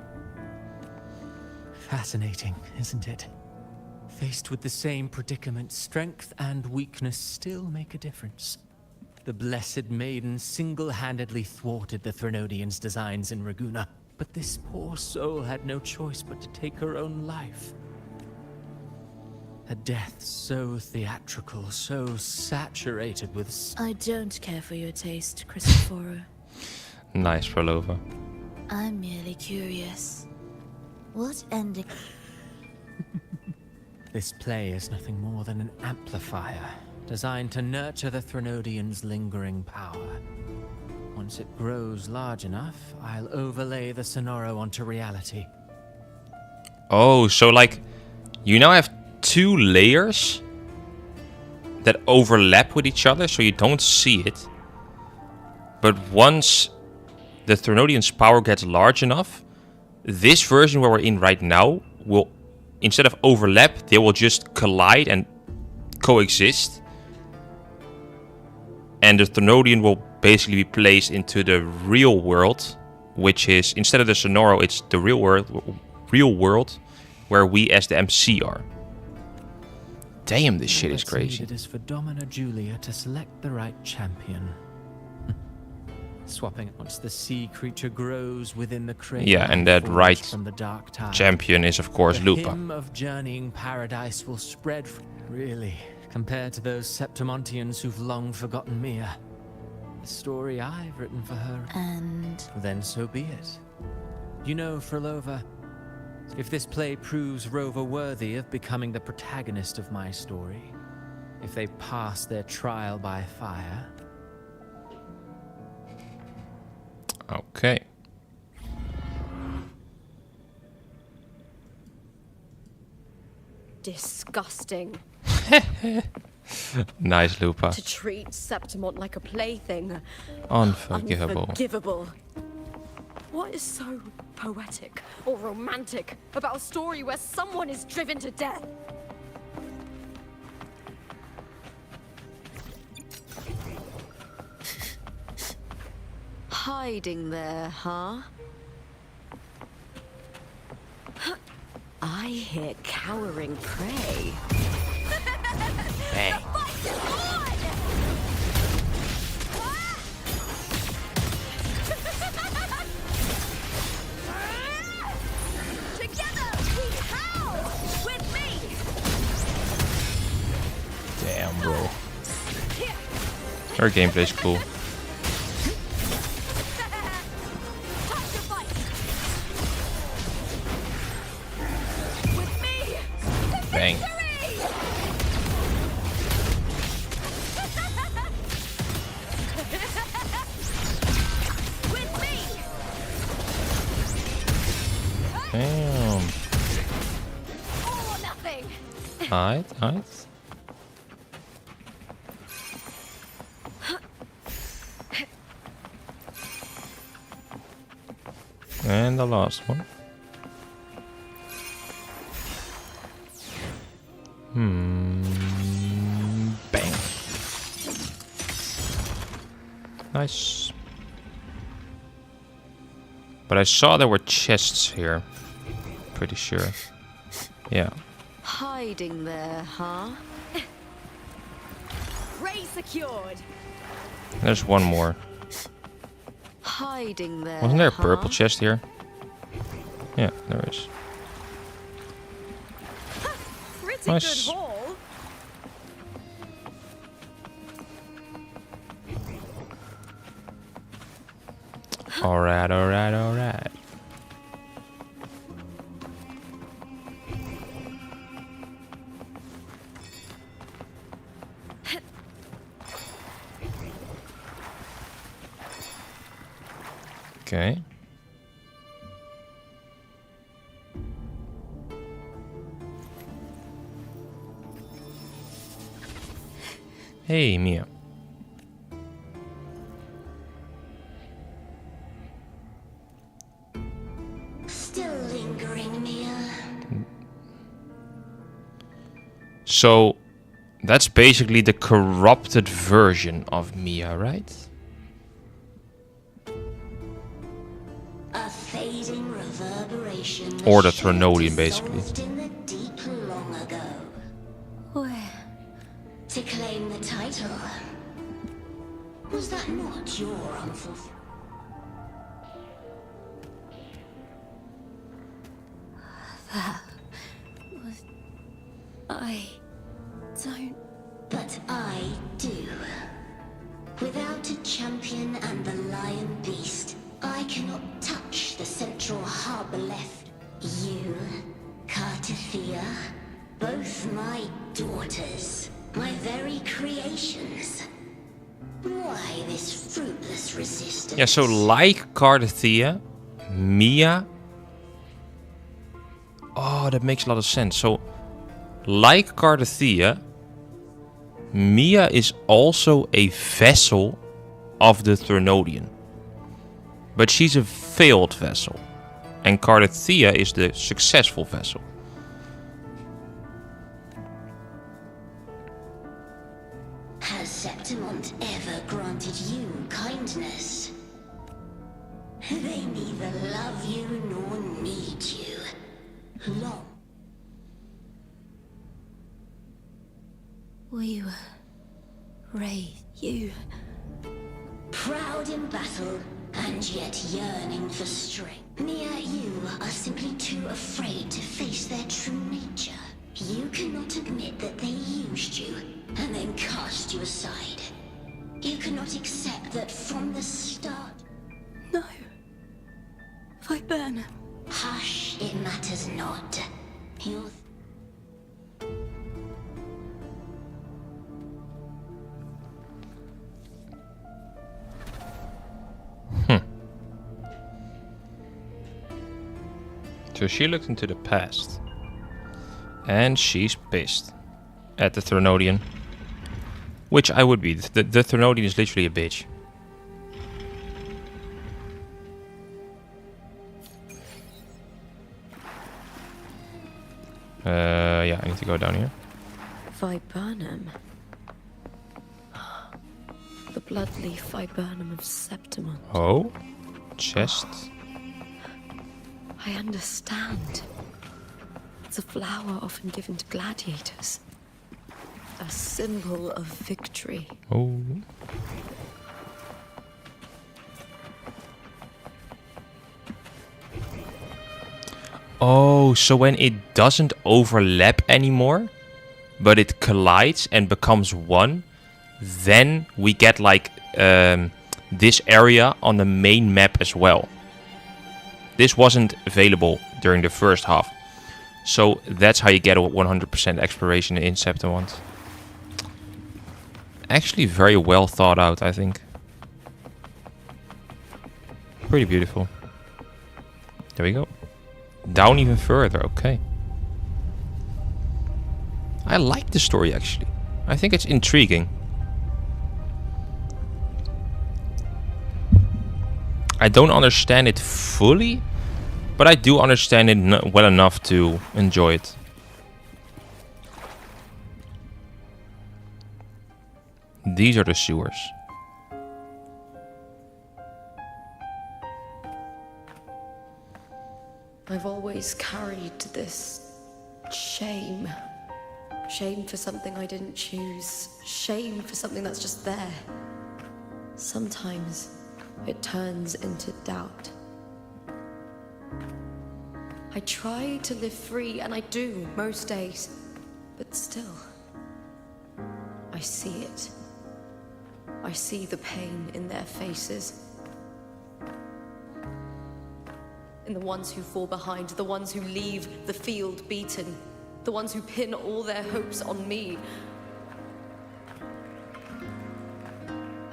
Fascinating, isn't it? Faced with the same predicament, strength and weakness still make a difference. The Blessed Maiden single-handedly thwarted the Threnodian's designs in Raguna, but this poor soul had no choice but to take her own life. A death so theatrical, so saturated with... I don't care for your taste, Cristoforo. Nice, Prolova. I'm merely curious. What ending? This play is nothing more than an amplifier, designed to nurture the Threnodian's lingering power. Once it grows large enough, I'll overlay the Sonoro onto reality. Oh, so you now have 2 layers that overlap with each other, so you don't see it. But once the Threnodian's power gets large enough, this version where we're in right now will instead of overlap, they will just collide and coexist. And the Thrunodian will basically be placed into the real world, which is, instead of the Sonoro, it's the real world where we as the MC are. Damn, this shit is Let's crazy. It is for Domina Julia to select the right champion. Swapping once the sea creature grows within the crate. Yeah, and that right from the dark tide. champion is of course The Lupa. hymn of journeying paradise will spread. Really, compared to those Septimontians who've long forgotten Mia, the story I've written for her. And Then so be it. You know, Frolova, if this play proves Rover worthy of becoming the protagonist of my story, if they pass their trial by fire. Okay. Disgusting. Nice, Lupa. To treat Septimont like a plaything. Unforgivable. Unforgivable. What is so poetic or romantic about a story where someone is driven to death? Hiding there, huh? I hear cowering prey. Hey. Together we howl with me. Damn, bro. Her gameplay's cool. Time to fight. With me. Bang. With me. Damn. All or nothing. Alright. And the last one. Bang. Nice. But I saw there were chests here. Pretty sure. Yeah. Hiding there, huh? Prey secured. There's one more. Hiding there. Wasn't there a purple chest here? Yeah, there is. Pretty Nice. good haul. Alright. Okay. Hey, Mia. Still lingering, Mia. So, that's basically the corrupted version of Mia, right? A fading reverberation. Or the Thrunodian, basically. Dissolved in the deep long ago. where? To claim the title. Was that not your unfulfilled? I don't. But I do. Without a champion and the lion beast, I cannot touch the central harbor left. You, Cartathea, both my daughters, my very creations. Why this fruitless resistance? Yeah, so like Cardathea, Mia... Oh, that makes a lot of sense. So, like Cardathea, Mia is also a vessel of the Thrunodian. But she's a failed vessel. And Cardathea is the successful vessel. They neither love you nor need you. Long. We were raised, you. Proud in battle, and yet yearning for strength. Near you are simply too afraid to face their true nature. You cannot admit that they used you, and then cast you aside. You cannot accept that from the start. No. Viburnum. Hush, it matters not. You'll... So she looked into the past. And she's pissed at the Threnodian. Which I would be. The Threnodian is literally a bitch. Yeah, I need to go down here. Viburnum. The bloodleaf viburnum of Septimon. Oh, chest. I understand. It's a flower often given to gladiators. A symbol of victory. Oh. Oh, so when it doesn't overlap anymore, but it collides and becomes one, then we get like this area on the main map as well. This wasn't available during the first half. So that's how you get a 100% exploration in Septimon. Actually very well thought out, I think. Pretty beautiful. There we go. Down even further, okay. I like the story actually. I think it's intriguing. I don't understand it fully, but I do understand it well enough to enjoy it. These are the sewers. I've always carried this shame. Shame for something I didn't choose. Shame for something that's just there. Sometimes it turns into doubt. I try to live free, and I do most days. But still, I see it. I see the pain in their faces. In the ones who fall behind, the ones who leave the field beaten, the ones who pin all their hopes on me.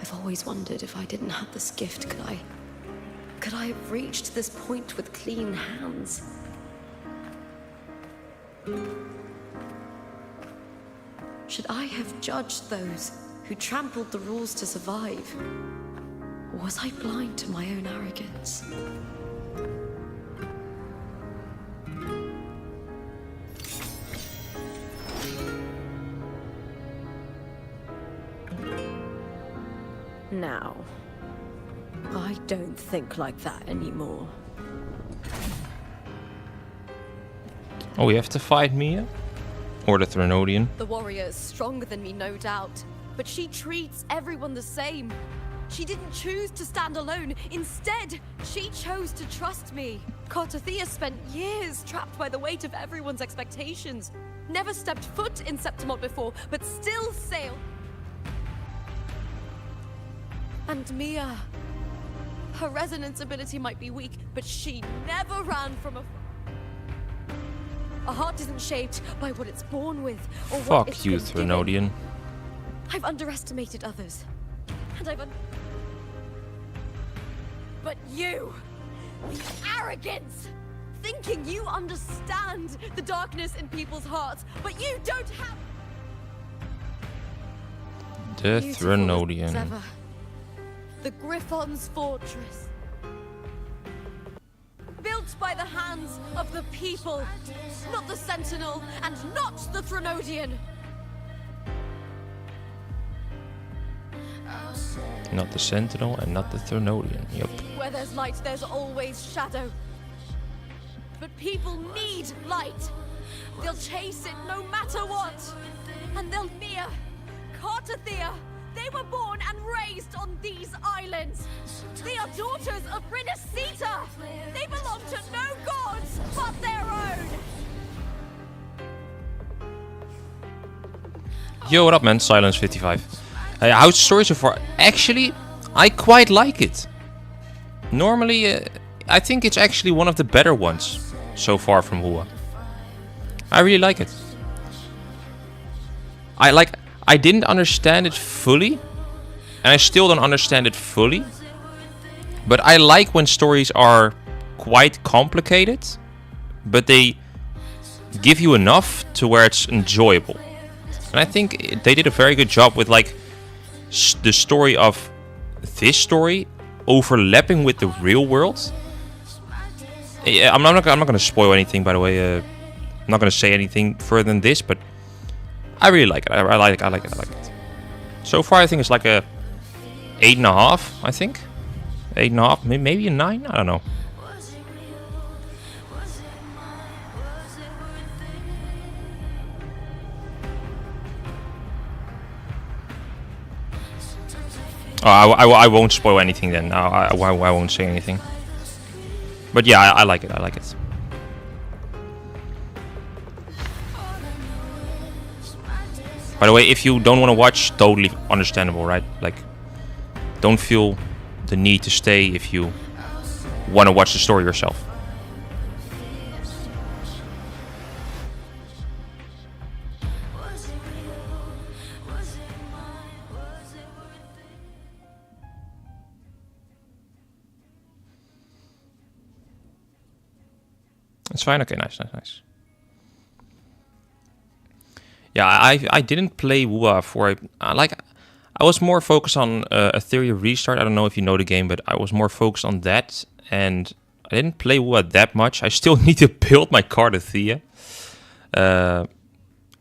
I've always wondered if I didn't have this gift, could I have reached this point with clean hands? Should I have judged those who trampled the rules to survive? Or was I blind to my own arrogance? Now, I don't think like that anymore. Oh, we have to fight Mia? Or the Threnodian? The warrior is stronger than me, no doubt, but she treats everyone the same. She didn't choose to stand alone. Instead, she chose to trust me. Cartothea spent years trapped by the weight of everyone's expectations. Never stepped foot in Septimon before, but still sailed. And Mia, her resonance ability might be weak, but she never ran from a heart isn't shaped by what it's born with, or what it's Fuck you, been given. Threnodian. I've underestimated others, and but you, the arrogance, thinking you understand the darkness in people's hearts, but you don't have. The Beautiful Threnodian. as ever. The Griffon's fortress. Built by the hands of the people, not the Sentinel and not the Threnodian. Not the Sentinel and not the Threnodian. Yep. Where Where there's light, there's always shadow. But people need light. They'll chase it no matter what. And they'll Mia, Cartathea. They were born and raised on these islands. They are daughters of Rinasita. They belong to no gods but their own. Yo, what up, man? Silence 55. How's the story so far? Actually, I quite like it. Normally, I think it's actually one of the better ones so far from Hua. I really like it. I didn't understand it fully, and I still don't understand it fully. But I like when stories are quite complicated, but they give you enough to where it's enjoyable. And I think they did a very good job with like the story of this story overlapping with the real world. Yeah, I'm not going to spoil anything, by the way. I'm not going to say anything further than this, but I really like it. I like it. So far, I think it's like a 8.5. I think 8.5, maybe a 9. I don't know. Oh, I won't spoil anything then. I won't say anything. But yeah, I like it. I like it. By the way, if you don't want to watch, totally understandable, right? Like, don't feel the need to stay if you want to watch the story yourself. It's fine. Okay, nice. Yeah, I didn't play Wua for I was more focused on a Theory Restart. I don't know if you know the game, but I was more focused on that, and I didn't play Wua that much. I still need to build my Cartathea, and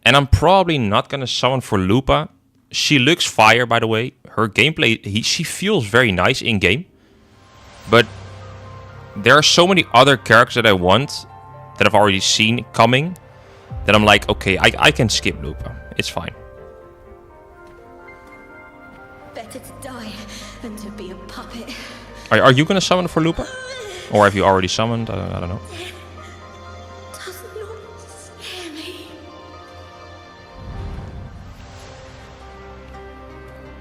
I'm probably not gonna summon for Lupa. She looks fire, by the way. Her gameplay, she feels very nice in game, but there are so many other characters that I want that I've already seen coming, that I'm like, okay, I can skip Lupa. It's fine. Better to die than to be a puppet. Are you gonna summon for Lupa? Or have you already summoned? I don't know. Does not scare me.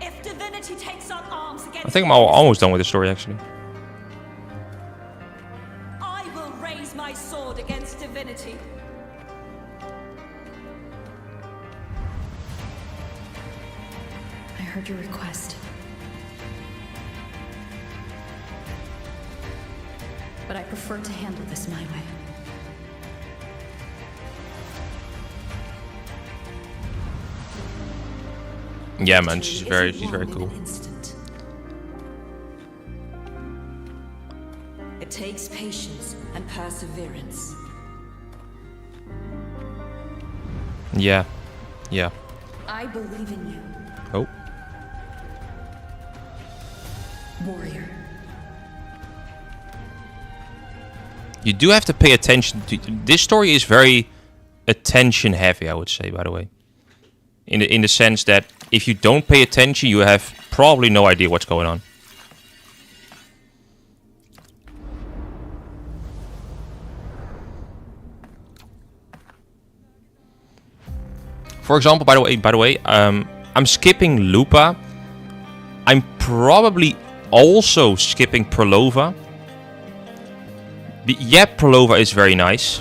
If divinity takes up arms against I think I'm almost done with the story, actually. I will raise my sword against divinity. I heard your request. But I prefer to handle this my way. Yeah, man, she's very cool. It takes patience and perseverance. Yeah. I believe in you, Oh. warrior. You do have to pay attention to... This story is very attention heavy, I would say, by the way. In the sense that if you don't pay attention, you have probably no idea what's going on. For example, by the way, I'm skipping Lupa. I'm probably also skipping Prolova. Yeah, Prolova is very nice,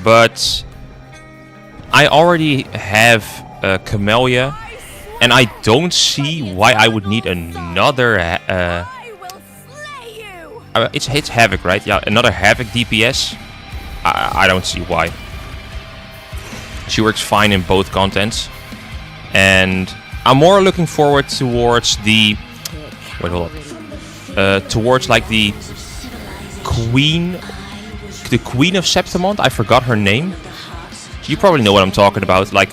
but I already have Camellia, and I don't see why I would need another. It's Havoc, right? Yeah, another Havoc DPS. I don't see why. She works fine in both contents, and I'm more looking forward towards the. Wait, hold up. Towards like the Queen of Septimont. I forgot her name. You probably know what I'm talking about. Like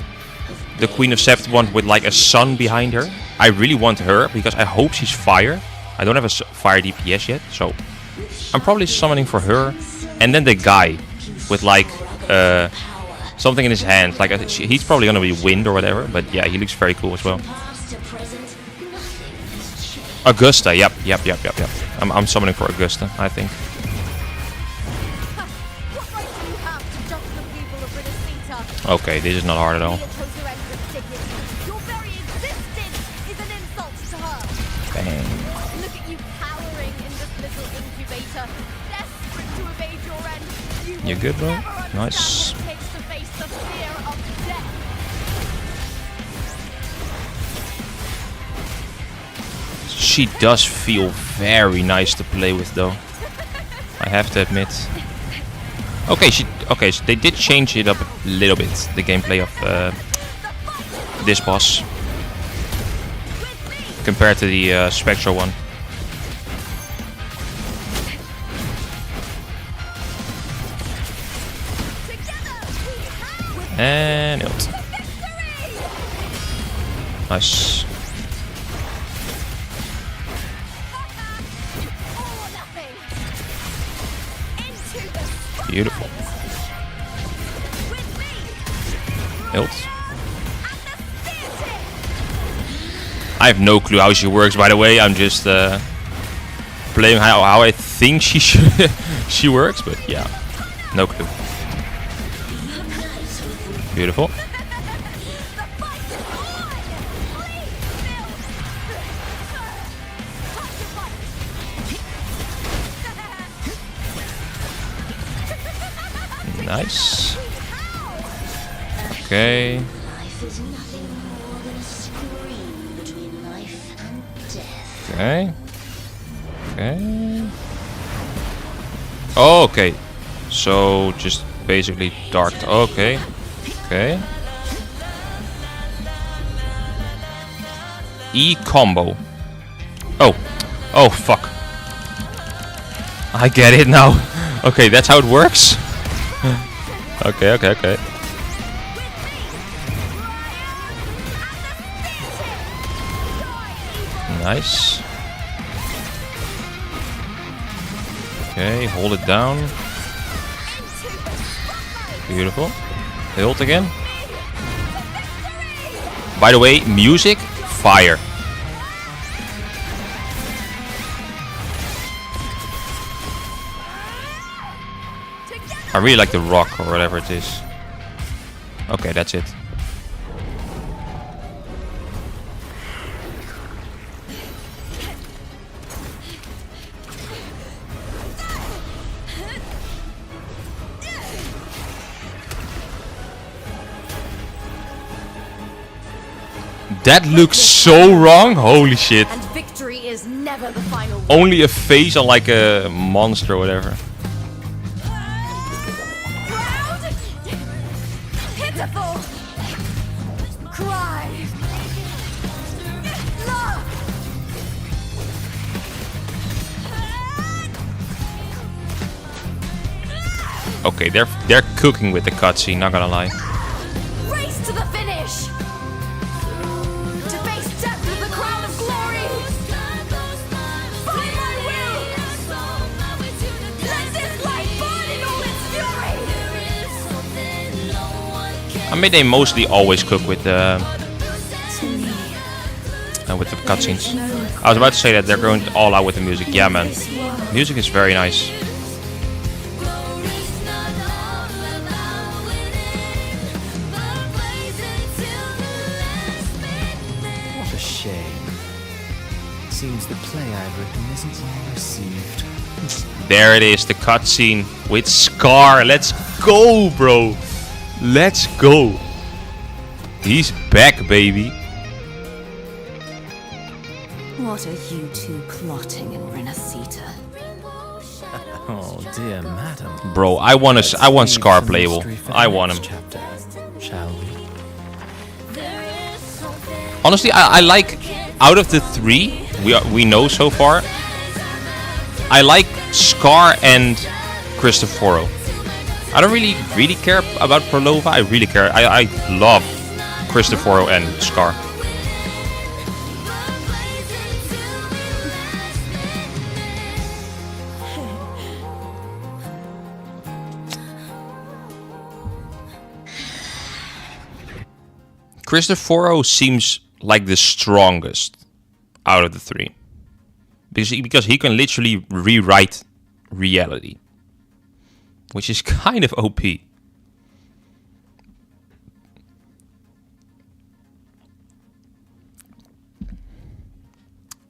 the Queen of Septimont with like a sun behind her. I really want her because I hope she's fire. I don't have a fire DPS yet, so I'm probably summoning for her. And then the guy with like something in his hand. Like he's probably gonna be wind or whatever. But yeah, he looks very cool as well. Augusta, yep. I'm summoning for Augusta, I think. What right do you have to judge the people of Renacita? Okay, this is not hard at all. Your very existence is an insult to her. Bang. Look at you cowering in this little incubator, desperate to evade your end. You good, bro? Never understand Nice. what it takes to face the fear of death. She does feel very nice to play with, though. I have to admit. Okay, so they did change it up a little bit, the gameplay of this boss compared to the Spectral one. And ult. Nice. Beautiful. Ult. I have no clue how she works, by the way. I'm just playing how I think she should she works, but yeah, no clue. Beautiful. Nice. Okay. Life is nothing more than a scream between life and death. Okay. Okay. Oh, okay. So just basically dark. Okay. Okay. E combo. Oh. Oh, fuck. I get it now. Okay, that's how it works. Okay. Nice. Okay, hold it down. Beautiful. Ult again. By the way, music, fire. I really like the rock or whatever it is. Okay, that's it. That looks so wrong. Holy shit. And victory is never the final word. Only a face on like a monster or whatever. Proud, pitiful, cry, love. Okay, they're cooking with the cutscene, not gonna lie. Race to the finish. To face death with the crown of glory. By my will. Let this light burn in all its fury. I mean, they mostly always cook with the cutscenes. I was about to say that they're going all out with the music. Yeah, man. Music is very nice. What a shame. Seems the play I've written isn't well received. There it is, the cutscene with Scar. Let's go, bro. Let's go. He's back, baby. What are you two plotting in Renacita? Oh dear madam. Bro, I want Scar playable. I want him. Chapter, shall we? Honestly, I like, out of the three we know so far, I like Scar and Cristoforo. I don't really care about Prolova. I really care. I love Cristoforo and Scar. Christoforo seems like the strongest out of the three. Because he can literally rewrite reality. Which is kind of OP.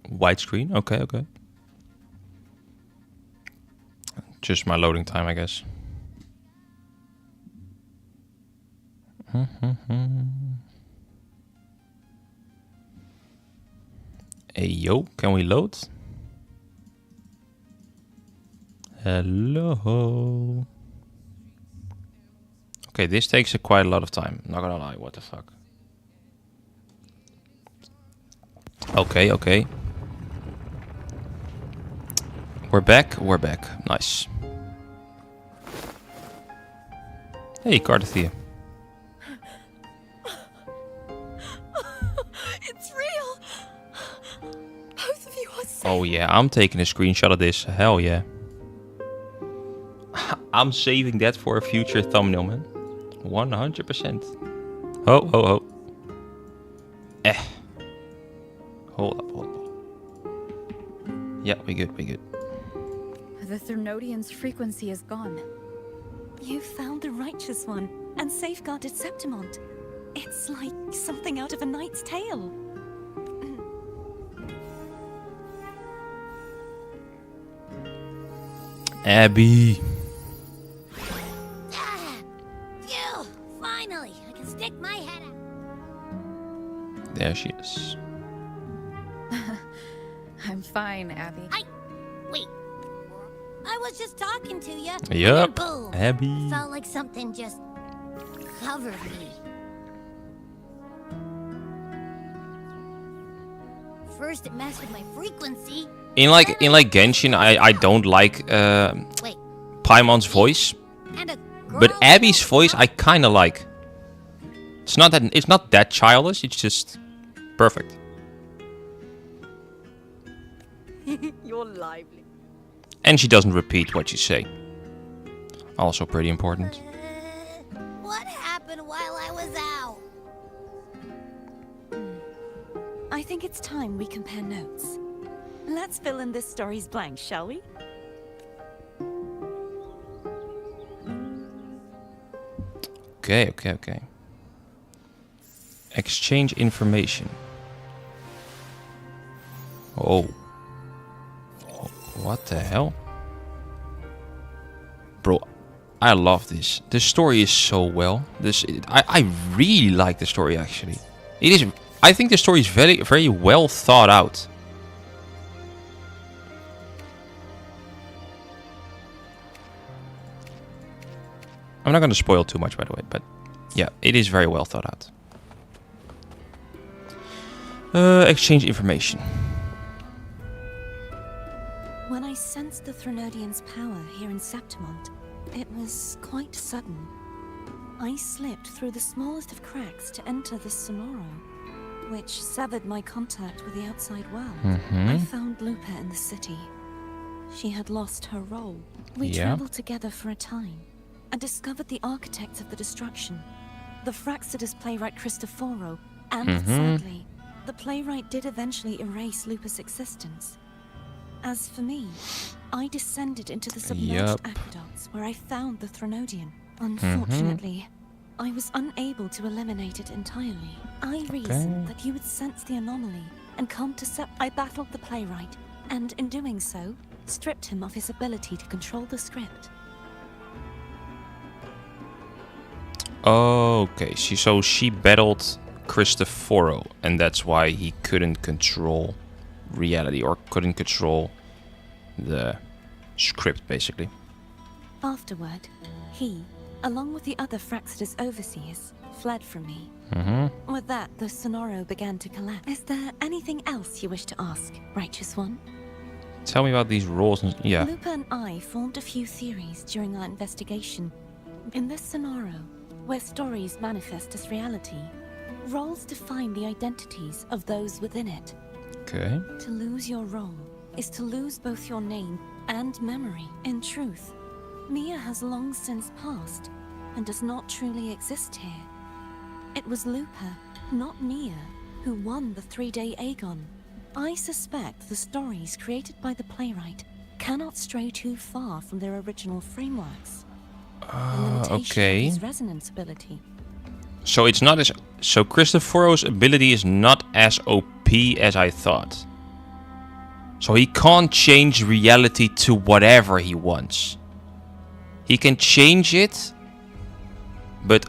Widescreen, okay. Just my loading time, I guess. Hey yo, can we load? Hello. Okay, this takes quite a lot of time. Not gonna lie, what the fuck. Okay. We're back. Nice. Hey, Cardathia. It's real! Both of you are safe. Oh yeah, I'm taking a screenshot of this. Hell yeah. I'm saving that for a future thumbnail, man. 100%. Oh. Hold up. Yeah, we good. The Threnodian's frequency is gone. You found the righteous one and safeguarded Septimont. It's like something out of a knight's tale. Abby. Phew! Finally, I can stick my head out. There she is. I'm fine, Abby. Wait. I was just talking to you. Yup, Boom. Abby. Felt like something just covered me. First it messed with my frequency. In like Genshin, I don't like Wait. Paimon's voice, And a but girl- Abby's voice I kind of like. It's not that childish. It's just perfect. You're lively. And she doesn't repeat what you say. Also pretty important. What happened while I was out? I think it's time we compare notes. Let's fill in this story's blanks, shall we? Okay. Exchange information. Oh. What the hell? Bro, I love this. The story is so well. I really like the story actually. It is. I think the story is very well thought out. I'm not going to spoil too much, by the way, but yeah, it is very well thought out. Exchange information. When I sensed the Threnodian's power here in Septimont, it was quite sudden. I slipped through the smallest of cracks to enter the Sonoro, which severed my contact with the outside world. I found Lupa in the city. She had lost her role. We traveled together for a time and discovered the architects of the destruction, the Fraxidus playwright Christoforo, and sadly, the playwright did eventually erase Lupa's existence. As for me, I descended into the submerged aqueducts where I found the Threnodian. Unfortunately, I was unable to eliminate it entirely. I reasoned that you would sense the anomaly and come to I battled the playwright, and in doing so, stripped him of his ability to control the script. Okay, so she battled Christoforo, and that's why he couldn't control reality or couldn't control the script, basically. Afterward, he, along with the other Fraxidus overseers, fled from me. With that, the Sonoro began to collapse. Is there anything else you wish to ask, Righteous One? Tell me about these roles. Yeah. Lupa and I formed a few theories during our investigation. In this Sonoro, where stories manifest as reality, roles define the identities of those within it. Okay. To lose your role is to lose both your name and memory. In truth, Mia has long since passed and does not truly exist here. It was Lupa not Mia, who won the 3-day Aegon. I suspect the stories created by the playwright cannot stray too far from their original frameworks. The limitation okay. of his resonance ability. So it's not as... So Cristoforo's ability is not as OP as I thought. So he can't change reality to whatever he wants. He can change it, but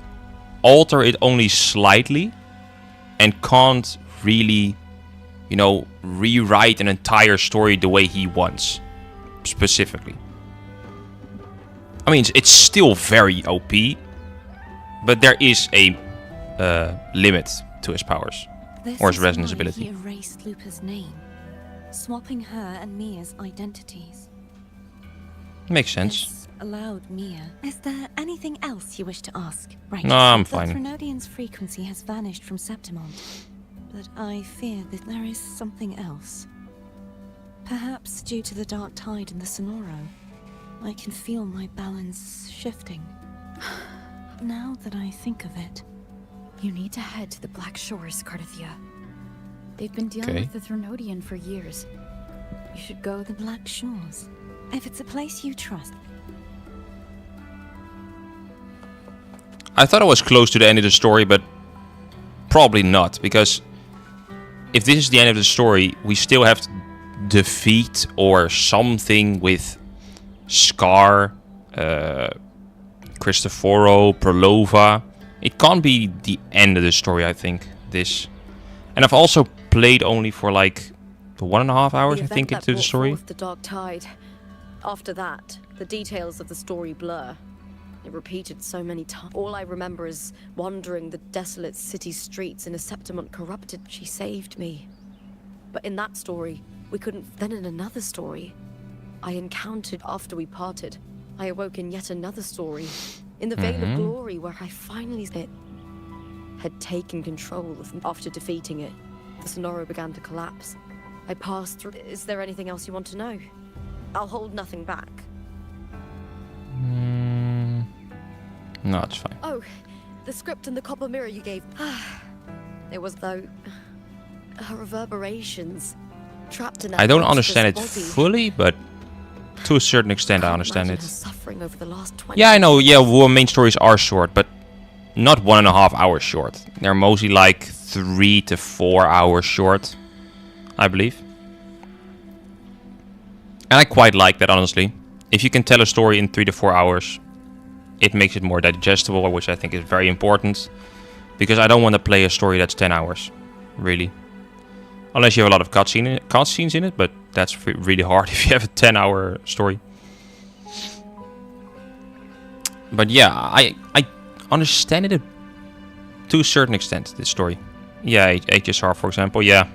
alter it only slightly. And can't really, you know, rewrite an entire story the way he wants. Specifically. I mean, it's still very OP. But there is a limit to his powers. Or his resonance ability. He erased Lupa's name, swapping her and Mia's identities. Makes sense. This allowed Mia. Is there anything else you wish to ask? Right. No, I'm The fine. Threnodian's frequency has vanished from Septimont, but I fear that there is something else. Perhaps due to the dark tide in the Sonoro, I can feel my balance shifting. Now that I think of it, You need to head to the Black Shores, Cardathia. They've been dealing Okay. with the Threnodian for years. You should go the Black Shores. If it's a place you trust, I thought I was close to the end of the story, but probably not. Because if this is the end of the story, we still have to defeat or something with Scar, Cristoforo, Prolova. It can't be the end of the story, I think, this. And I've also played only for like 1.5 hours, The I think, event into that the story. brought forth the dark tide. After that, the details of the story blur. It repeated so many times. All I remember is wandering the desolate city streets in a Septimont corrupted. She saved me. But in that story, we couldn't. Then in another story, I encountered after we parted. I awoke in yet another story. In the Veil of Glory, where I finally had taken control of. After defeating it, the Sonoro began to collapse. I passed through. Is there anything else you want to know? I'll hold nothing back. No, it's fine. Oh, the script and the copper mirror you gave. It was though her reverberations trapped in that. I don't monstrous understand it body. fully, but to a certain extent I Can't understand imagine it. her suffering over the last 20 Yeah, I know. Yeah, well, main stories are short, but not 1.5 hours short. They're mostly like 3 to 4 hours short, I believe. And I quite like that, honestly. If you can tell a story in 3 to 4 hours, it makes it more digestible, which I think is very important. Because I don't want to play a story that's 10 hours, really. Unless you have a lot of cutscenes in it, but that's really hard if you have a 10-hour story. But yeah, I understand it to a certain extent, this story. Yeah, HSR, for example. Yeah.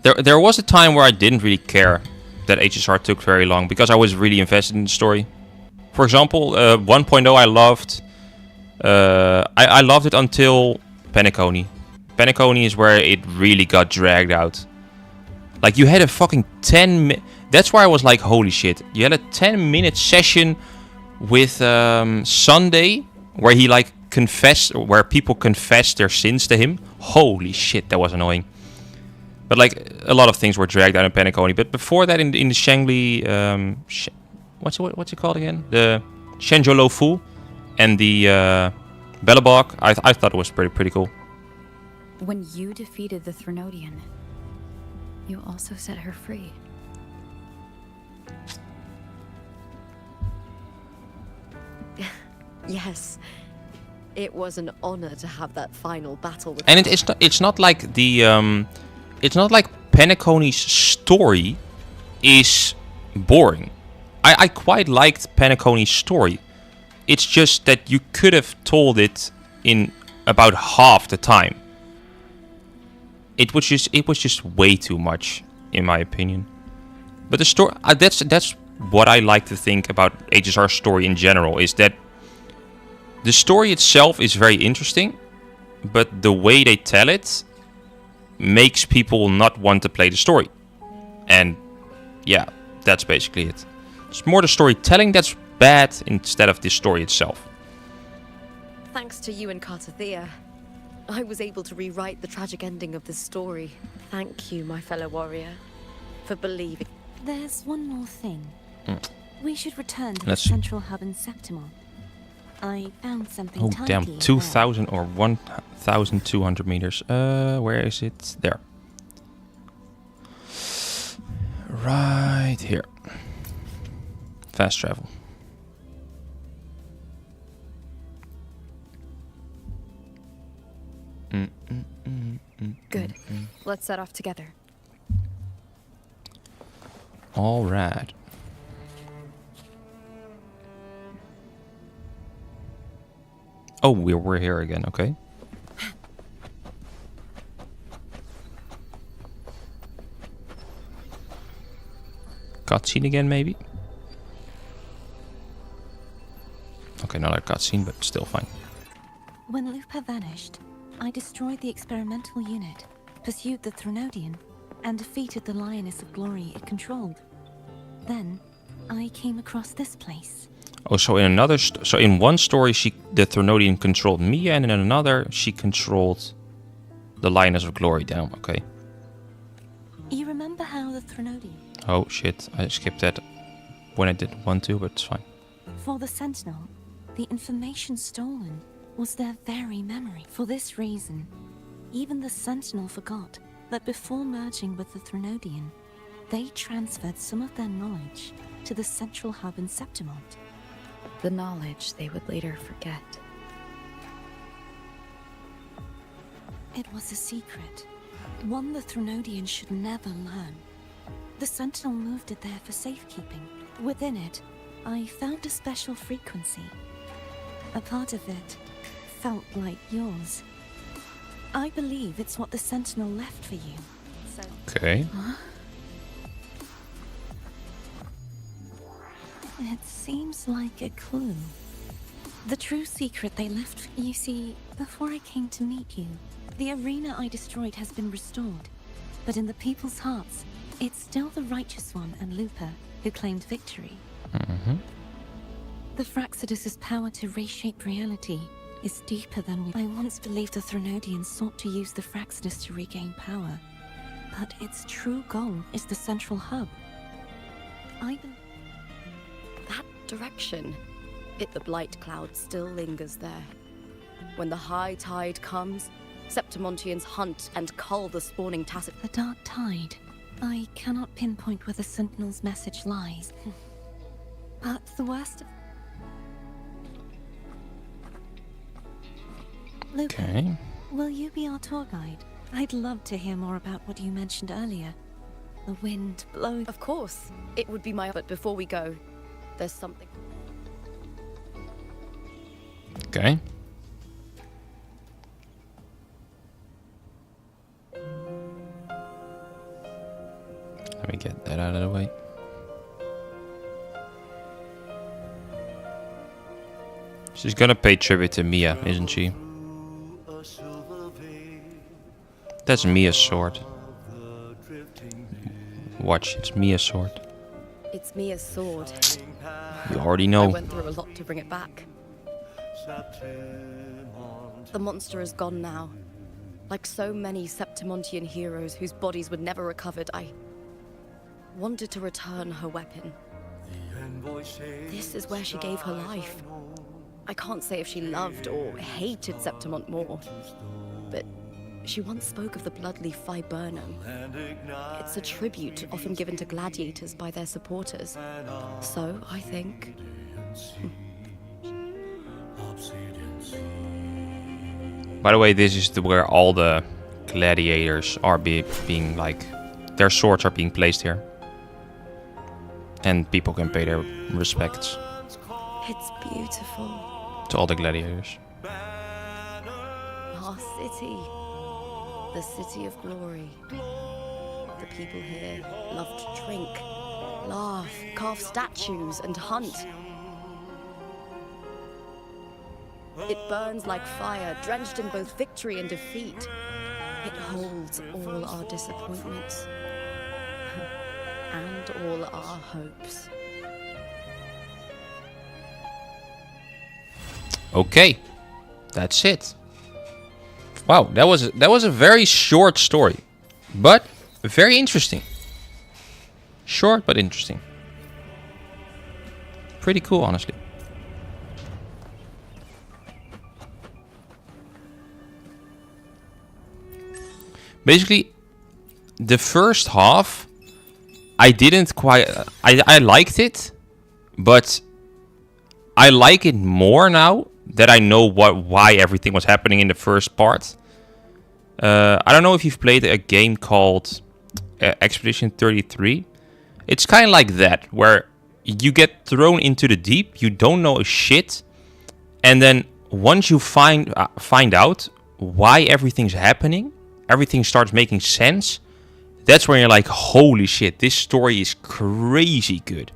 There was a time where I didn't really care that HSR took very long, because I was really invested in the story. For example, 1.0 I loved. I loved it until Penacony. Penacony is where it really got dragged out. Like, you had a fucking 10 That's why I was like, holy shit. You had a 10-minute session with Sunday, where he like confessed, where people confessed their sins to him. Holy shit, that was annoying. But like, a lot of things were dragged out in Penacony. But before that, in the Shangli, what's it called again? The Shenjolo Fu and the Belobog. I thought it was pretty cool. When you defeated the Threnodian, you also set her free. Yes. It was an honor to have that final battle with And her. it's not like the it's not like Penacony's story is boring. I quite liked Penacony's story. It's just that you could have told it in about half the time. It was just way too much, in my opinion. But the story, that's what I like to think about HSR's story in general, is that the story itself is very interesting, but the way they tell it makes people not want to play the story. And yeah, that's basically it. It's more the storytelling that's bad instead of the story itself. Thanks to you and Cartathea, I was able to rewrite the tragic ending of this story. Thank you, my fellow warrior, for believing. There's one more thing. We should return to Let's the see. central hub in Septimon. I found something Oh tidy damn, in 2,000 or 1,200 meters. Where is it? There. Right here. Fast travel. Good. Let's set off together. All right. Oh, we're here again. Okay. Cutscene again, maybe. Okay, not a cutscene, but still fine. When Lupa vanished, I destroyed the experimental unit, pursued the Threnodian, and defeated the Lioness of Glory it controlled. Then, I came across this place. Oh, so in another, so in one story, the Threnodian controlled Mia, and in another, she controlled the Lioness of Glory. Down. Okay. You remember how the Threnodian... Oh shit! I skipped that when I did want to, but it's fine. For the Sentinel, the information stolen was their very memory. For this reason, even the Sentinel forgot that before merging with the Threnodian, they transferred some of their knowledge to the central hub in Septimont. The knowledge they would later forget. It was a secret, one the Threnodian should never learn. The Sentinel moved it there for safekeeping. Within it, I found a special frequency. A part of it felt like yours. I believe it's what the Sentinel left for you. So Okay. it seems like a clue. The true secret they left. You see, before I came to meet you, the arena I destroyed has been restored. But in the people's hearts, it's still the Righteous One and Lupa who claimed victory. The Fraxidus' power to reshape reality is deeper than I once believed the Threnodians sought to use the Fraxidus to regain power. But its true goal is the central hub. That direction. The blight cloud still lingers there. When the high tide comes, Septimontians hunt and cull the spawning tacit. The dark tide. I cannot pinpoint where the Sentinel's message lies. But the worst of... Lupa, Okay. will you be our tour guide? I'd love to hear more about what you mentioned earlier. The wind blows... Of course, it would be my... But before we go, there's something... Okay. Let me get that out of the way. She's gonna pay tribute to Mia, isn't she? That's Mia's sword. Watch, it's Mia's sword. It's Mia's sword. You already I know. went through a lot to bring it back. The monster is gone now. Like so many Septimontian heroes whose bodies were never recovered, I wanted to return her weapon. This is where she gave her life. I can't say if she loved or hated Septimont more, but she once spoke of the bloodleaf viburnum. It's a tribute often given to gladiators by their supporters. So, I think... By the way, this is where all the gladiators are being like, their swords are being placed here. And people can pay their respects It's beautiful. to all the gladiators. Our city. The city of glory. The people here love to drink, laugh, carve statues, and hunt. It burns like fire, drenched in both victory and defeat. It holds all our disappointments and all our hopes. Okay. that's it. Wow, that was a very short story, but very interesting. Short but interesting. Pretty cool, honestly. Basically, the first half, I didn't quite... I liked it, but I like it more now that I know why everything was happening in the first part. I don't know if you've played a game called Expedition 33. It's kind of like that, where you get thrown into the deep, you don't know a shit, and then once you find out why everything's happening, everything starts making sense. That's when you're like, holy shit, this story is crazy good.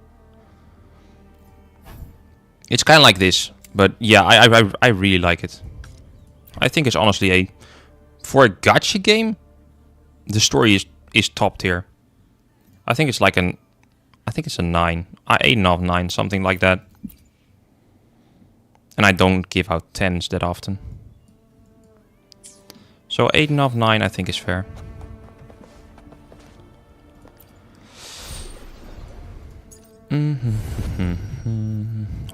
It's kind of like this, but yeah, I really like it. I think it's honestly for a gacha game, the story is top tier. I think it's like it's a 9, 8.5, 9, something like that. And I don't give out 10s that often. So 8.5, 9 I think is fair.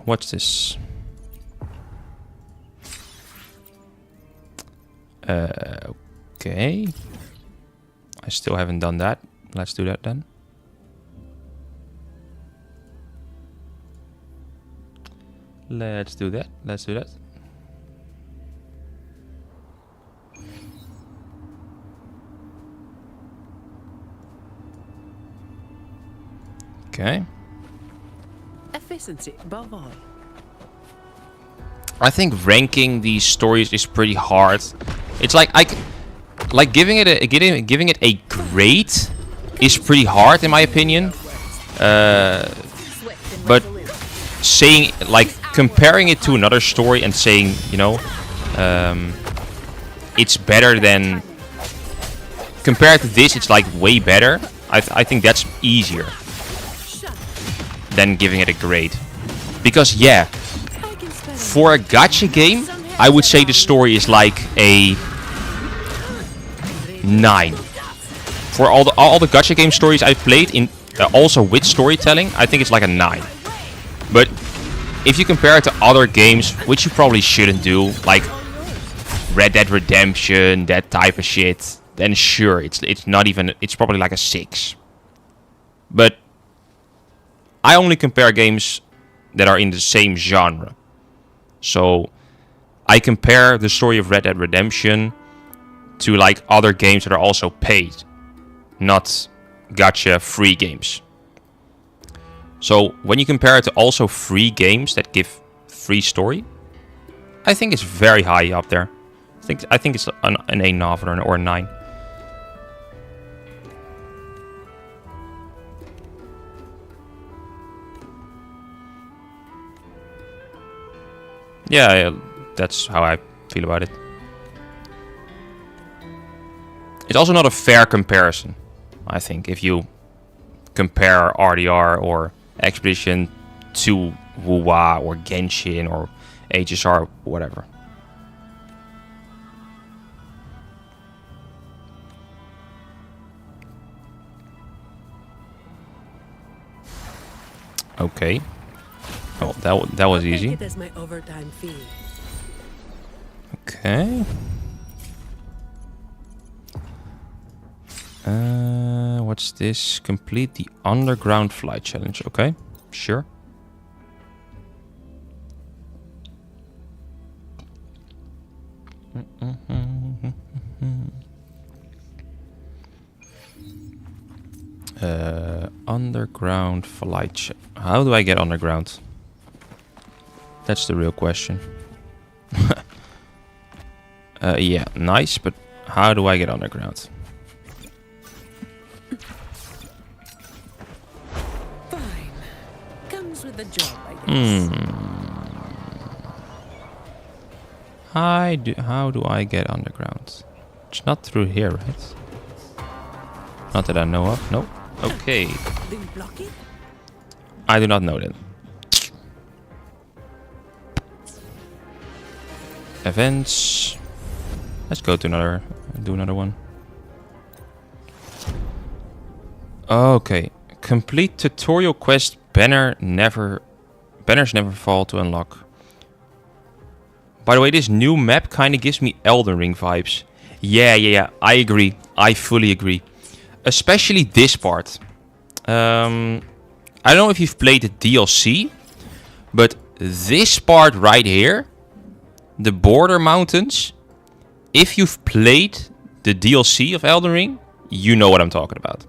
What's this? Okay. I still haven't done that. Let's do that then. Let's do that. Let's do that. Okay. Efficiency above all. I think ranking these stories is pretty hard. It's like giving it a grade is pretty hard in my opinion. But saying comparing it to another story and saying, you know, it's better than compared to this, it's like way better. I think that's easier than giving it a grade, because yeah, for a gacha game, I would say the story is like a 9. For all the gacha game stories I've played in, also with storytelling, I think it's like a 9. But if you compare it to other games, which you probably shouldn't do, like Red Dead Redemption, that type of shit, then sure, it's not even, it's probably like a 6. But I only compare games that are in the same genre. So I compare the story of Red Dead Redemption to like other games that are also paid, not gacha free games. So when you compare it to also free games that give free story, I think it's very high up there. I think it's an 8.5 or a 9. Yeah, that's how I feel about it. It's also not a fair comparison, I think, if you compare RDR or Expedition to Wuwa or Genshin or HSR, whatever. Okay. Oh, that was easy. It as my overtime fee. Okay. What's this? Complete the underground flight challenge. Okay, sure. Underground flight. How do I get underground? That's the real question. Yeah, nice, but how do I get underground? Fine. Comes with the job, I guess. How do I get underground? It's not through here, right? Not that I know of. Nope. Okay. Do you block it? I do not know that. Events. Let's go to do another one. Okay. Complete tutorial quest. Banners never fall to unlock. By the way, this new map kind of gives me Elden Ring vibes. Yeah. I agree. I fully agree. Especially this part. I don't know if you've played the DLC, but this part right here, the border mountains, if you've played the DLC of Elden Ring, you know what I'm talking about.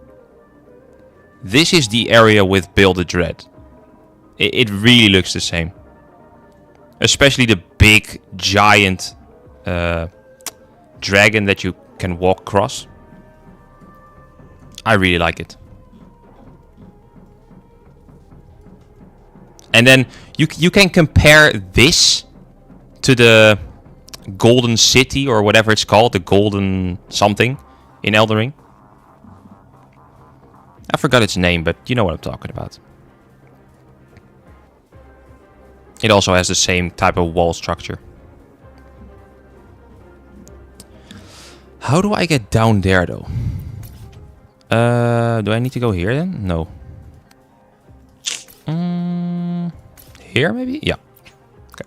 This is the area with Bill the Dread. It really looks the same. Especially the big, giant dragon that you can walk across. I really like it. And then you can compare this to the Golden City or whatever it's called. The Golden something in Elden Ring. I forgot its name, but you know what I'm talking about. It also has the same type of wall structure. How do I get down there though? Do I need to go here then? No. Here maybe? Yeah. Okay.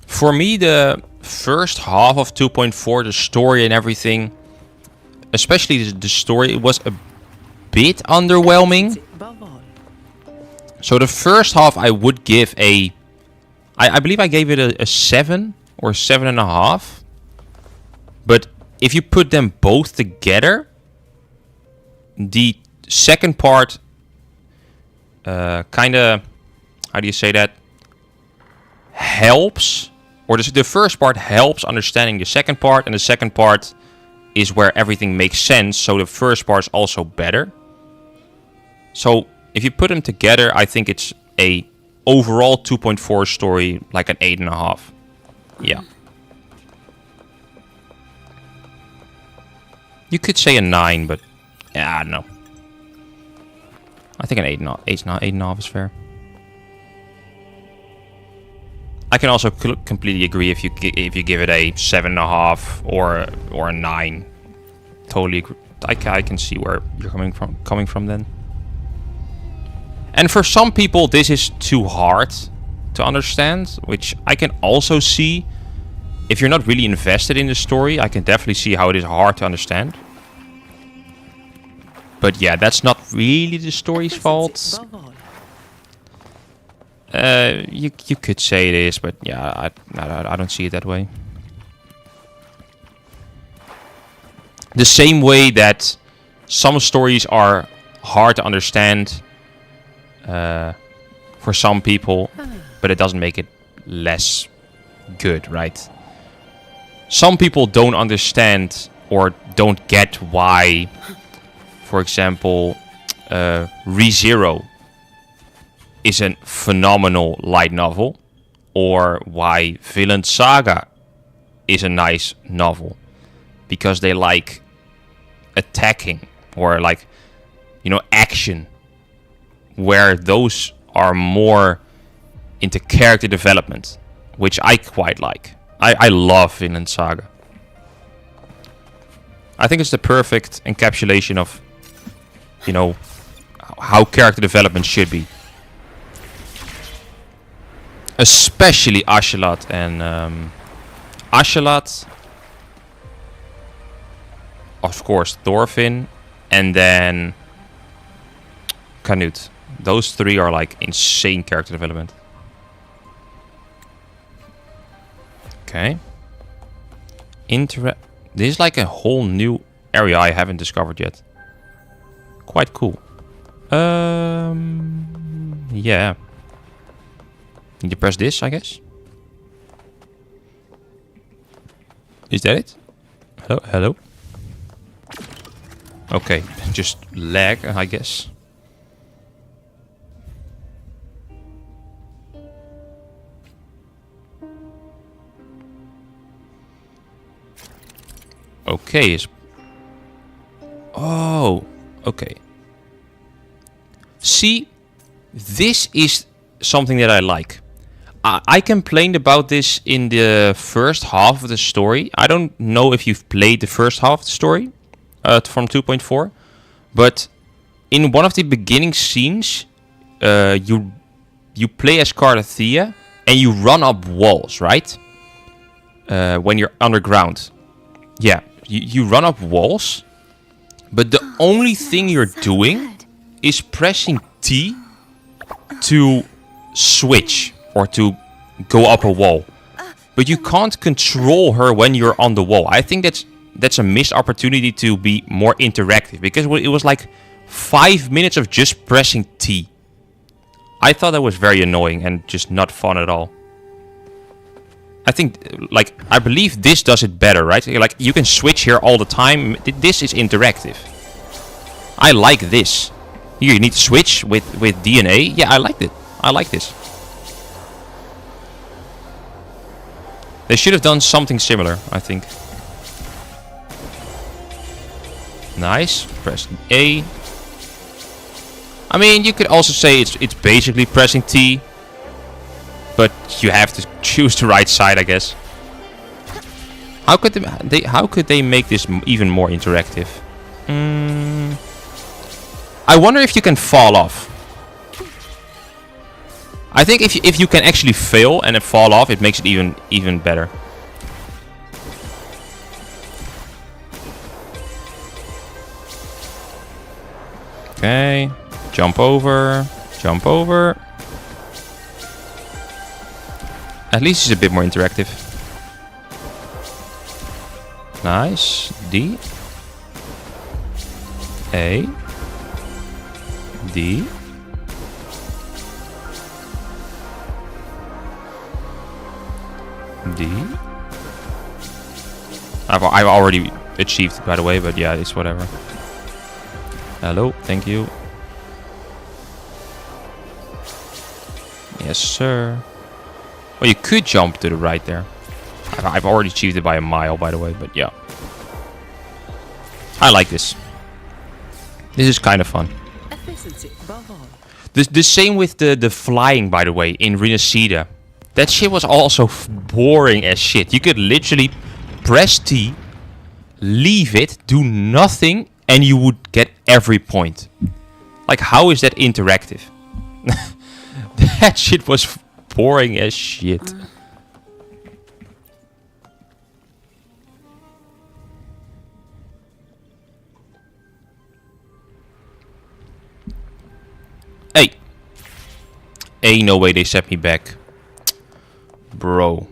For me, the first half of 2.4, the story and everything, especially the story, it was a bit underwhelming. So the first half I would give a... I believe I gave it a 7 or 7.5. But if you put them both together, the second part kind of... How do you say that? Helps. Or the first part helps understanding the second part. And the second part is where everything makes sense. So the first part is also better. So if you put them together, I think it's a overall 2.4 story, like an 8.5. Yeah. You could say a 9, but yeah, I don't know. I think an 8.5 is fair. I can also completely agree if you give it a 7.5 or a 9. Totally agree. I can see where you're coming from then. And for some people, this is too hard to understand, which I can also see. If you're not really invested in the story, I can definitely see how it is hard to understand. But yeah, that's not really the story's fault. You could say it is, but yeah, I don't see it that way. The same way that some stories are hard to understand for some people, but it doesn't make it less good, right? Some people don't understand or don't get why, for example, ReZero is a phenomenal light novel, or why Villain Saga is a nice novel, because they like attacking or like, you know, action, where those are more into character development, which I quite like. I love Villain Saga. I think it's the perfect encapsulation of, you know, how character development should be. Especially Ashelat and Ashelat, of course Thorfinn, and then Canute. Those three are like insane character development. Okay. This is like a whole new area I haven't discovered yet. Quite cool. Yeah. Need to press this, I guess. Is that it? Hello? Hello? Okay, just lag, I guess. Okay. Oh, okay. See, this is something that I like. I complained about this in the first half of the story. I don't know if you've played the first half of the story from 2.4, but in one of the beginning scenes, you play as Cardathea and you run up walls, right? When you're underground. Yeah, you run up walls, but the only thing you're doing is pressing T to switch or to go up a wall. But you can't control her when you're on the wall. I think that's a missed opportunity to be more interactive, because it was like 5 minutes of just pressing T. I thought that was very annoying and just not fun at all. I think, like, I believe this does it better, right? Like, you can switch here all the time. This is interactive. I like this. Here, you need to switch with DNA. Yeah, I liked it. I like this. They should have done something similar, I think. Nice. Press A. I mean, you could also say it's basically pressing T, but you have to choose the right side, I guess. How could they make this even more interactive? I wonder if you can fall off. I think if you can actually fail and then fall off, it makes it even better. Okay. Jump over. Jump over. At least it's a bit more interactive. Nice. D. A. D. D. I've already achieved it, by the way, but yeah, it's whatever. Hello, thank you. Yes, sir. Well, you could jump to the right there. I've already achieved it by a mile, by the way, but yeah. I like this. This is kind of fun. The same with the flying, by the way, in Renacida. That shit was also boring as shit. You could literally press T, leave it, do nothing, and you would get every point. Like, how is that interactive? That shit was boring as shit. Hey. Ain't no way they set me back. Bro.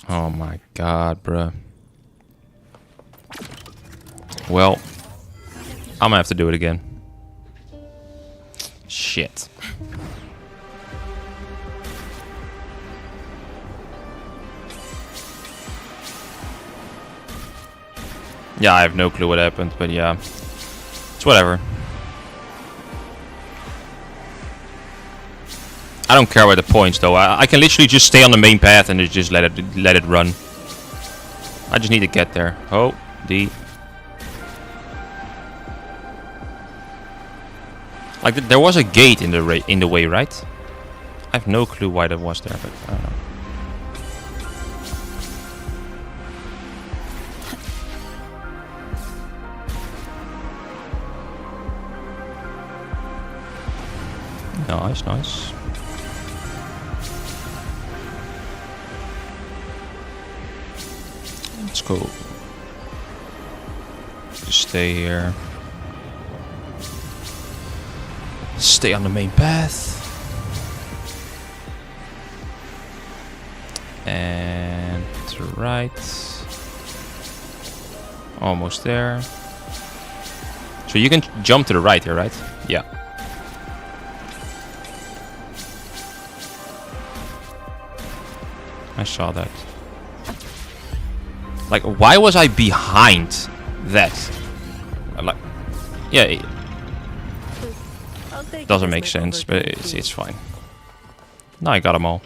Oh my god, bruh. Well, I'm gonna have to do it again. Shit. Yeah, I have no clue what happened, but yeah. It's whatever. I don't care about the points though. I can literally just stay on the main path and just let it run. I just need to get there. Oh, D. Like there was a gate in the way, right? I have no clue why that was there, but I don't know. Nice, nice. Let's go. Just stay here. Stay on the main path. And to the right. Almost there. So you can jump to the right here, right? Yeah. I saw that. Like, why was I behind that? Like, yeah, it doesn't make sense, but it's fine. Now I got them all.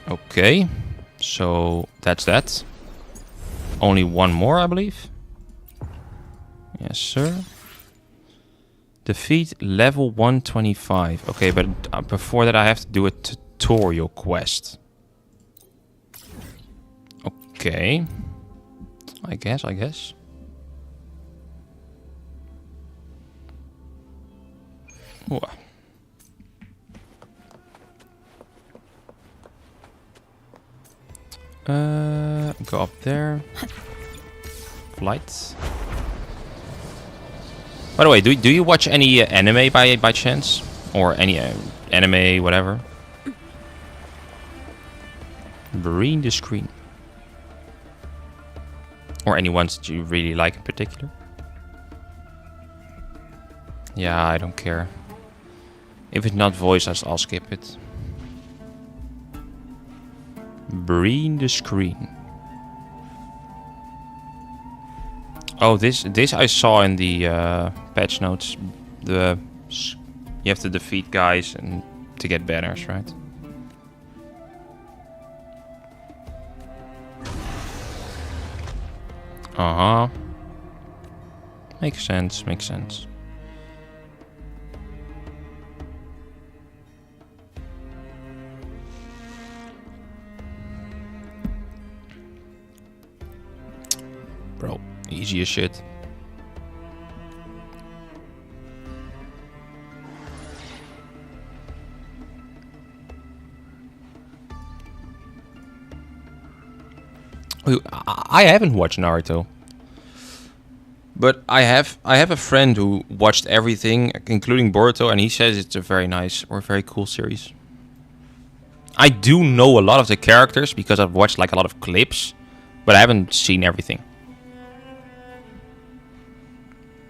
Okay, so that's that. Only one more, I believe. Yes, sir. Defeat level 125. Okay, but before that I have to do a tutorial quest. Okay. I guess. Ooh. Go up there. Lights. By the way, do you watch any anime by chance, or any anime whatever? Green the screen. Or any ones that you really like in particular? Yeah, I don't care. If it's not voiced, I'll skip it. Green the screen. Oh, this I saw in the patch notes. You have to defeat guys and to get banners, right? Uh-huh. Makes sense, makes sense. Bro, easy as shit. I haven't watched Naruto, but I have a friend who watched everything, including Boruto, and he says it's a very nice or very cool series. I do know a lot of the characters because I've watched like a lot of clips, but I haven't seen everything.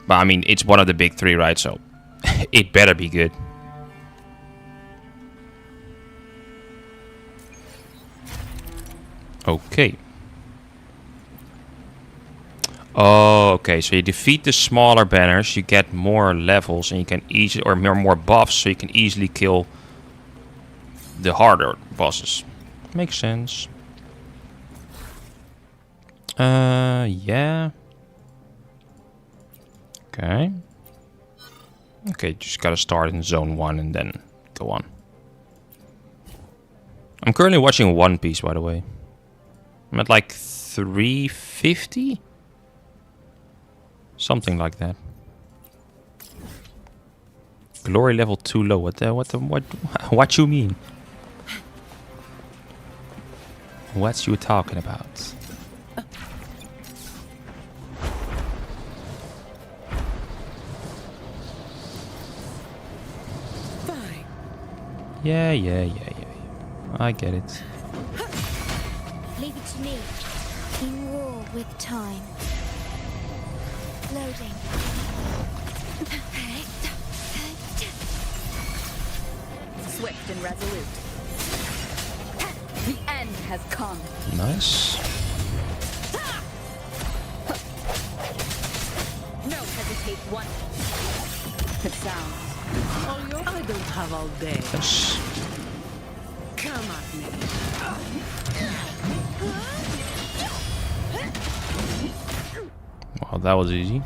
But I mean, it's one of the big three, right? So it better be good. Okay. Oh, okay. So you defeat the smaller banners, you get more levels, and you can easily, or more buffs, so you can easily kill the harder bosses. Makes sense. Yeah. Okay. Okay, just gotta start in zone 1 and then go on. I'm currently watching One Piece, by the way. I'm at like 350? Something like that. Glory level too low. What you mean? What you talking about? Fine. Yeah. I get it. Leave it to me. In war with time. Loading. Swift and resolute. The end has come. Nice. No hesitate one. It sounds. I don't have all day. Yes. Come at me. Wow, that was easy.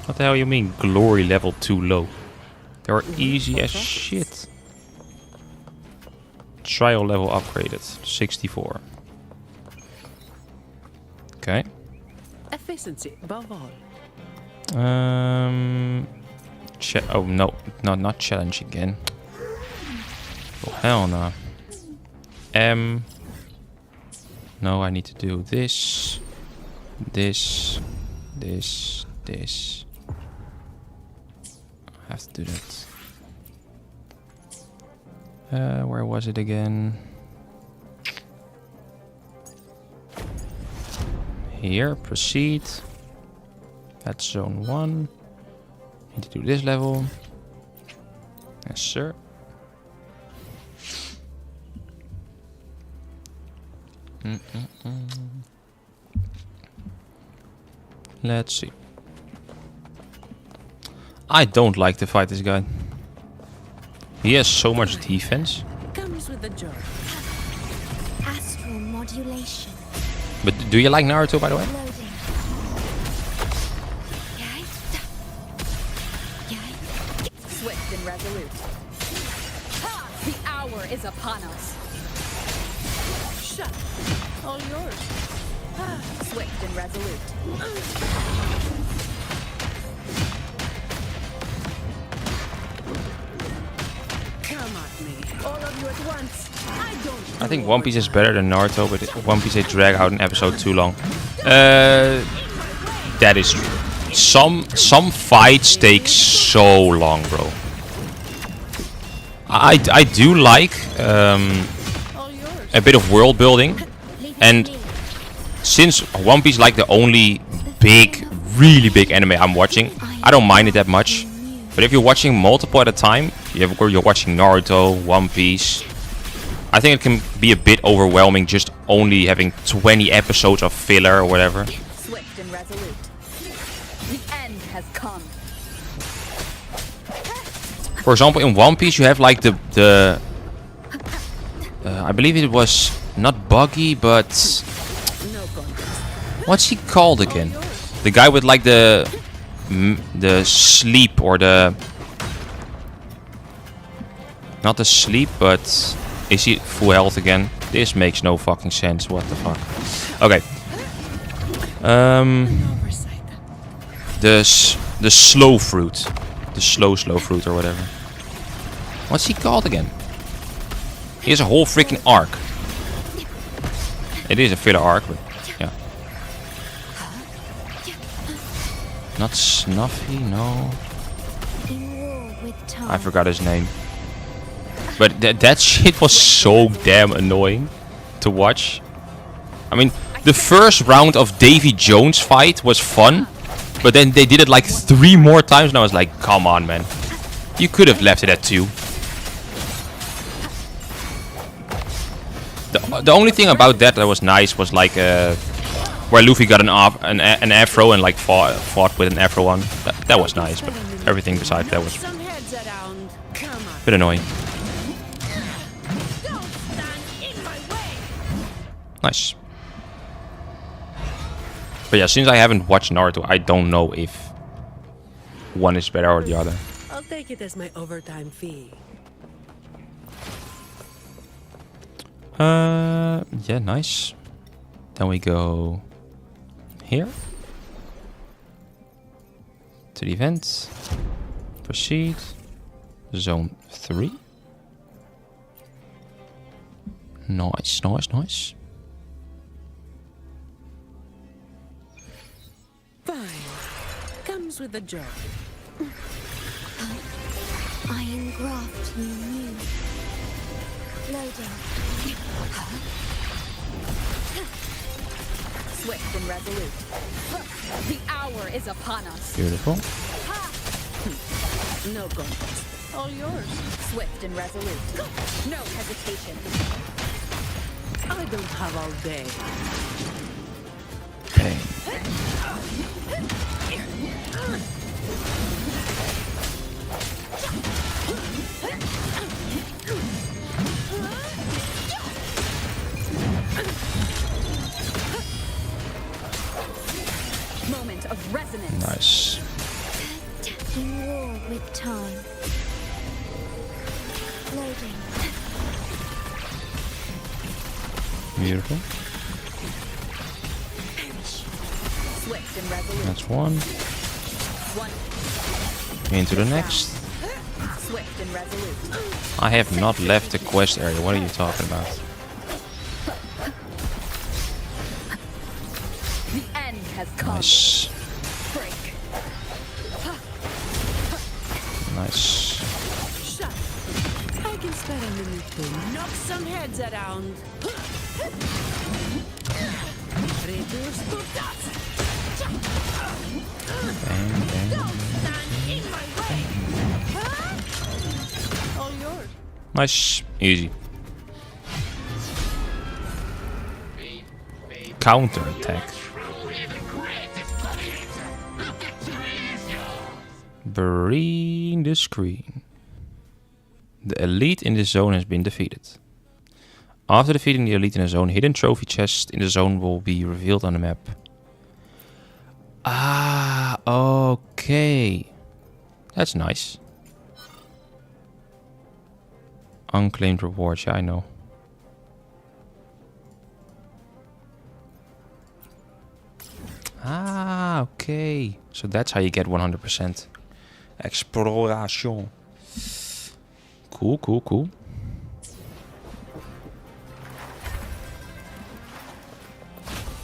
What the hell you mean glory level too low? They were easy as shit. Trial level upgraded. 64. Okay. Efficiency above all. Oh no, not challenge again. Oh hell no. No, I need to do this. This. I have to do that. Where was it again? Here, proceed. That's zone 1. Need to do this level. Yes, sir. Let's see. I don't like to fight this guy. He has so much defense. with the job. Astral modulation. But do you like Naruto, by the way? Loading. Swift and resolute. Ha! The hour is upon us. Shut. All yours. Swift and resolute. Come at me. All of you at once. I think One Piece is better than Naruto, but One Piece they drag out an episode too long. That is true. Some fights take so long, bro. I do like a bit of world building, and since One Piece is like the only big, really big anime I'm watching, I don't mind it that much. But if you're watching multiple at a time, you're watching Naruto, One Piece, I think it can be a bit overwhelming just only having 20 episodes of filler or whatever. Swift and resolute. The end has come. For example, in One Piece you have like the I believe it was not Buggy, but what's he called again? The guy with like the sleep, or the not the sleep, but is he full health again? This makes no fucking sense. What the fuck? Okay. The slow fruit, the slow fruit or whatever. What's he called again? He has a whole freaking arc. It is a filler arc, but yeah. Not Snuffy, no. I forgot his name. But that shit was so damn annoying to watch. I mean, the first round of Davy Jones fight was fun, but then they did it like 3 more times, and I was like, come on, man. You could have left it at 2. The only thing about that was nice was like where Luffy got an afro and like fought with an afro on. That was nice, but everything besides that was a bit annoying. Nice. But yeah, since I haven't watched Naruto, I don't know if one is better or the other. I'll take it as my overtime fee. Yeah, nice. Then we go here to the event. Proceed. Zone 3. Nice, nice, nice. Fine. Comes with the job. Iron graft new. Loading. Swift and resolute. The hour is upon us. Beautiful. No contest. All yours. Swift and resolute. No hesitation. I don't have all day. Pain. Moment of resonance. Nice. In war with time. Loading. Beautiful. Swift and resolute. That's one. Into the next. Swift and resolute. I have not left the quest area. What are you talking about? The end has come. Nice. Break. Nice. Shut. I can spare a minute to knock some heads around. Reduce to dust. Bang, bang. Stand in my way. All yours. Nice. Easy. Counter attack. Burying the screen. The elite in this zone has been defeated. After defeating the elite in a zone, hidden trophy chests in the zone will be revealed on the map. Ah, okay. That's nice. Unclaimed rewards, yeah, I know. Ah, okay. So that's how you get 100%. Exploration. Cool, cool, cool.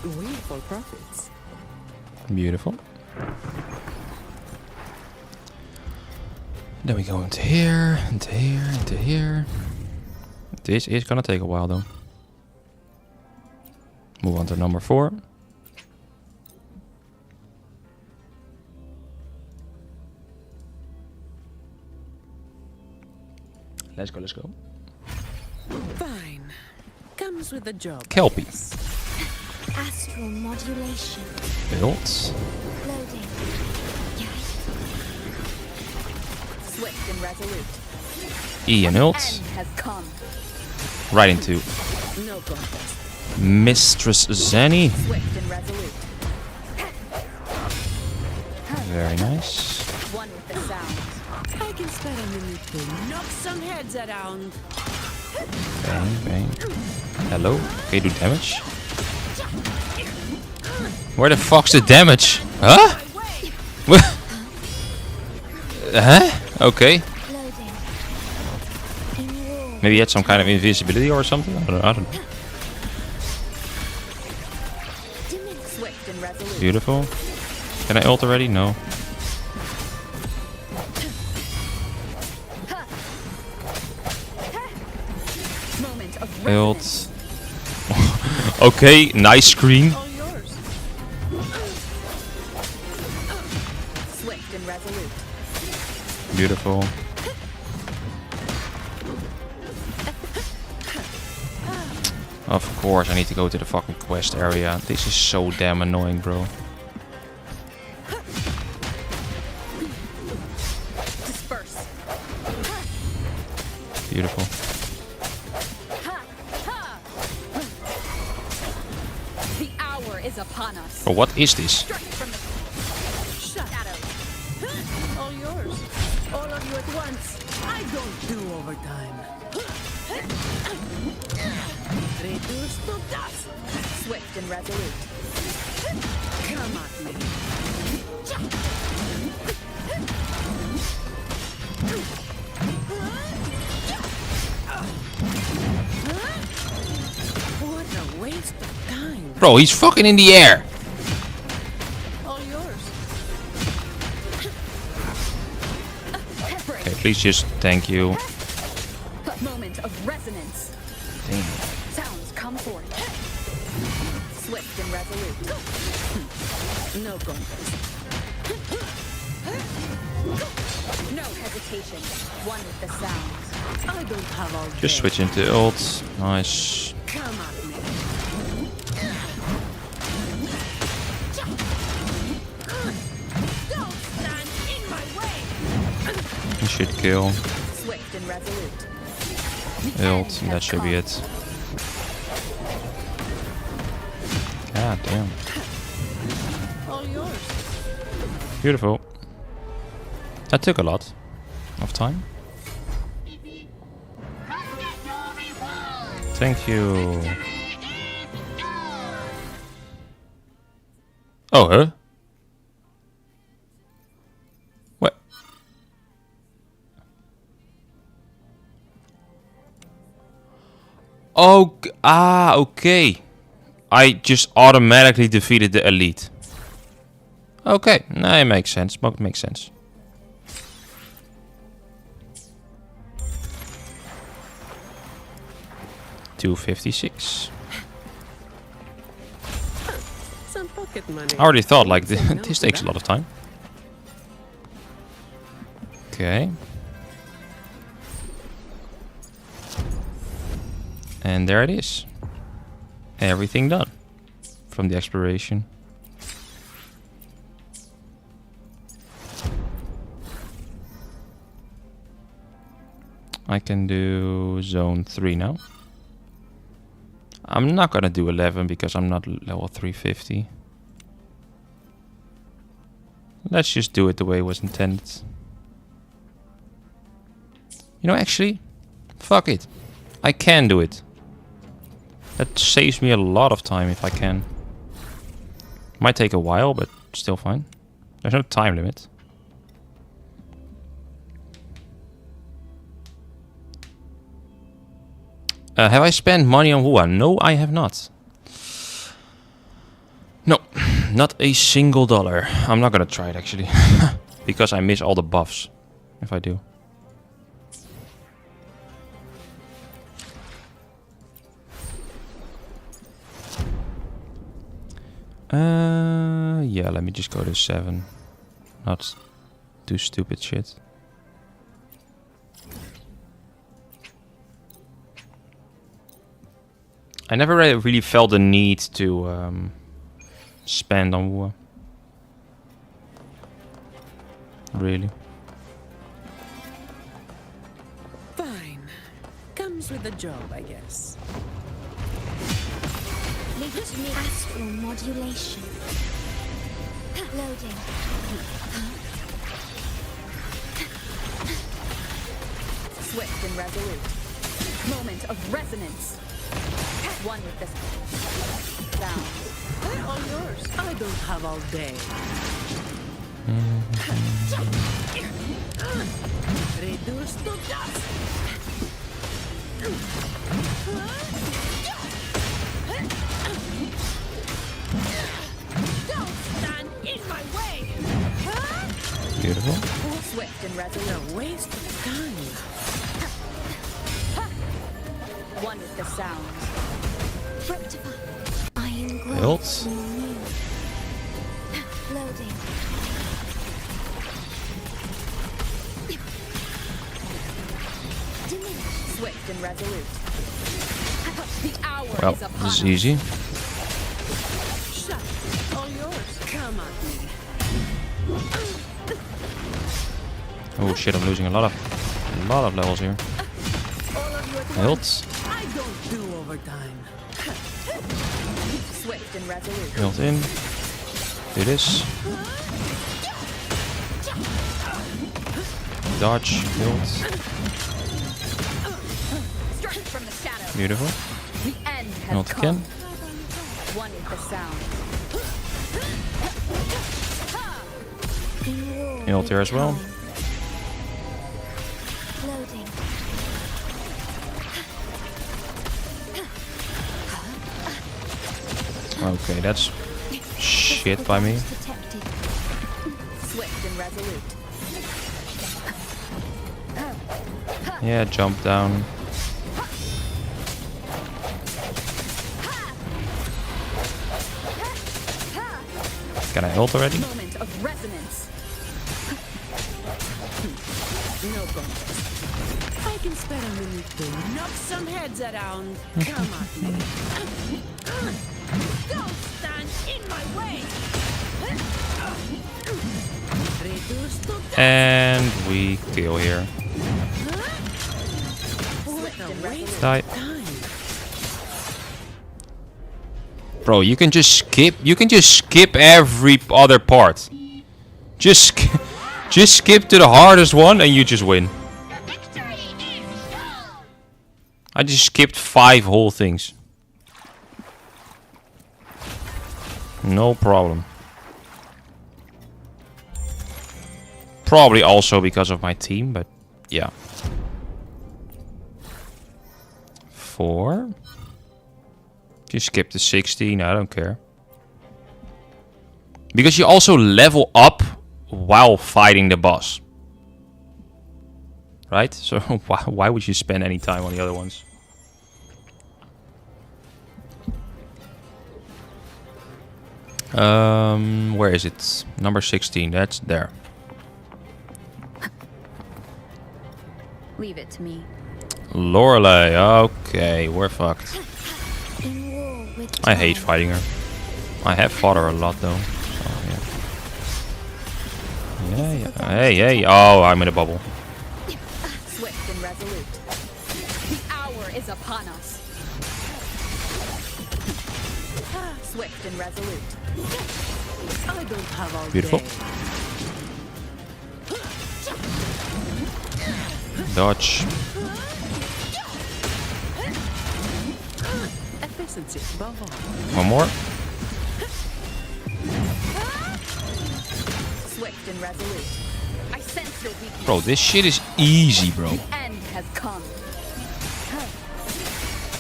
Windfall profits. Beautiful. Then we go into here, into here, into here. This is gonna take a while though. Move on to number 4. Let's go, let's go. Fine. Comes with the job. Kelpie. Astral modulation. Built. Loading. Swift and resolute. E and ult. End has come. Right into No contest. Mistress Zenny. Swift and resolute. Very nice. One with the sound. I can spare a minute to knock some heads around. Bang, bang. Hello. Can you do damage? Where the fuck's the damage? Huh? Huh? Okay. Loading. Maybe he had some kind of invisibility or something? I don't know. Swift and resolute. Beautiful. Can I ult already? No. Moment of Ult. Okay, nice screen. All yours. swift and resolute. Beautiful. Of course, I need to go to the fucking quest area. This is so damn annoying, bro. Disperse. Beautiful. The hour is upon us. But what is this? Strike from the shadows. All yours. All of you at once. I don't do overtime. Reduced to dust. Swift and resolute. Come at me. What a waste of time. Bro, he's fucking in the air. All yours. Okay, please just thank you. Moment of resonance. Damn. Sounds come forth. Swift and resolute. No contest. No hesitation. One with the sound. I don't have all Just day. switch into ult. Nice. Come at me. Don't stand in my way. You should kill. Swift and resolute. Ult, and that should be it. God damn. All yours. Beautiful. That took a lot of time. Thank you. Oh, huh? What? Oh, okay. I just automatically defeated the elite. Okay, no, it makes sense. But makes sense. $256. Some pocket money. I already thought like this takes a lot of time. Okay. And there it is. Everything done from the exploration. I can do zone 3 now. I'm not gonna do 11 because I'm not level 350. Let's just do it the way it was intended. You know, actually, fuck it. I can do it. That saves me a lot of time if I can. Might take a while, but still fine. There's no time limit. Have I spent money on Wuha? No, I have not. No, not a single dollar. I'm not gonna try it actually. Because I miss all the buffs if I do. Yeah, let me just go to 7. Not do stupid shit. I never really felt the need to spend on war. Really. Fine. Comes with the job, I guess. Astral modulation. Loading. Swift and resolute. Moment of resonance. One with this sound. They're all yours. I don't have all day. Reduce to dust. Don't stand in my way. Beautiful. Swift and resolute. Waste of time. One with the sound. Rectify. Iron glow. Hilt. Loading. Diminish. Swift and resolute. The hour Well, is upon this is us. easy. Shut. All yours. Come at me. Oh shit, I'm losing a lot of levels here. All of you at Hilt. once. I don't do overtime. Swift and resolute. Hilt in. Do this. Dodge. Hilt. Strike from the shadow. Beautiful. The end has Hilt come. again. One with the sound. In war Hilt with here as well. time. Loading. Okay, that's shit by me. Detected. Swift and resolute. Yeah, jump down. Can I ult already? Moment of resonance. No bonus. I can spare a minute to knock some heads around. Come at me. Don't stand in my way. Reduce to dust. And we kill here. What a waste Die. of time. Bro, you can just skip every other part. Just skip to the hardest one and you just win. I just skipped 5 whole things. No problem. Probably also because of my team, but yeah. 4. You skip to 16, I don't care. Because you also level up while fighting the boss. Right? So why would you spend any time on the other ones? Where is it? Number 16, that's there. Leave it to me. Lorelei, okay, we're fucked. In war with I hate time. fighting her. I have fought her a lot though. So yeah. Yeah. Hey. Oh, I'm in a bubble. Swift and resolute. The hour is upon us. Swift and resolute. I don't have all Beautiful. day. Dodge. Efficiency above all. One more. Swift and resolute. I sense your weakness. Bro, this shit is easy, bro. The end has come.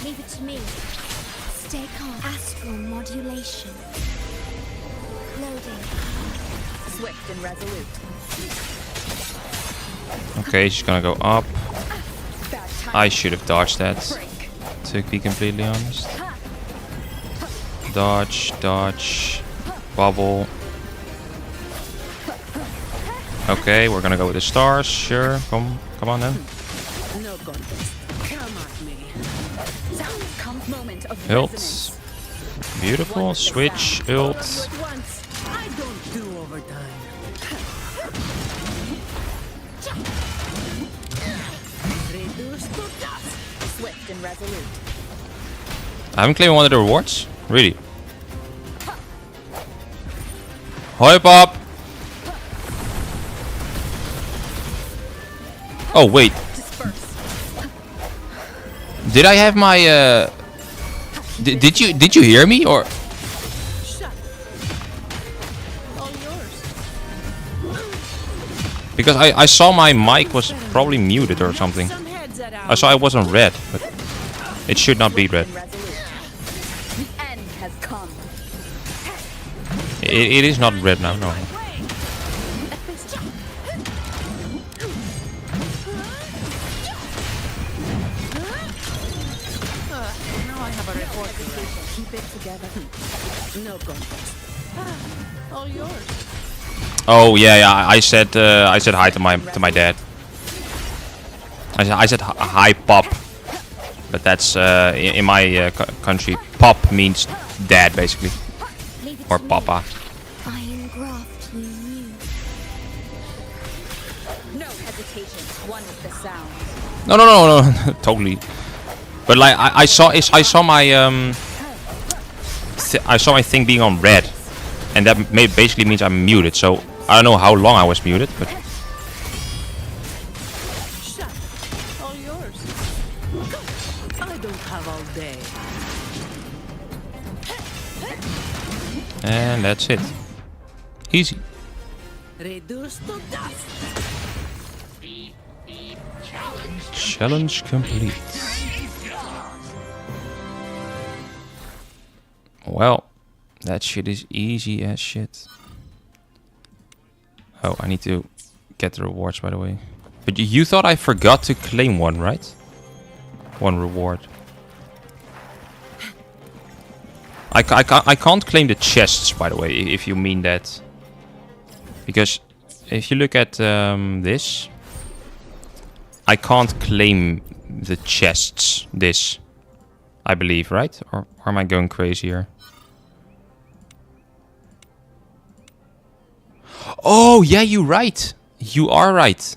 Leave it to me. Stay calm. Astral modulation. Loading. Swift and resolute. Okay, she's gonna go up. Bad time. I should have dodged that, Break. to be completely honest. Dodge, dodge, bubble. Okay, we're gonna go with the stars. Sure, come on then. No contest. Come at me. Sound comes moment of Ult. resonance. Beautiful. Switch, All ult. of you at once. I don't do overtime. Reduce to dust. Swift and resolute. I haven't claimed one of the rewards. Really. Hoi Pop! Oh wait. Disperse. Did I have my did you hear me or Shut. All yours. because I saw my mic was probably muted or something. Some heads around. I saw it wasn't red, but it should not be red. And resolute. The end has come. It is not red now, no. Now I have a report. Keep it together. No contest. All yours. Oh yeah, I said hi to my dad. I said hi Pop, but that's in my country. Pop means dad basically, Leave it or to me. papa. I engraft you new. No hesitation. One with the sound. No, totally. But like I saw my I saw my thing being on red, and that basically means I'm muted. So I don't know how long I was muted, but Shut. All yours. I don't have all day. and that's it. Easy. Reduce to dust. Challenge complete. Well, that shit is easy as shit. Oh, I need to get the rewards, by the way. But you thought I forgot to claim one, right? One reward. I can't claim the chests, by the way, if you mean that. Because if you look at this, I can't claim the chests, this. I believe, right? Or am I going crazy here? Oh, yeah, you're right. You are right.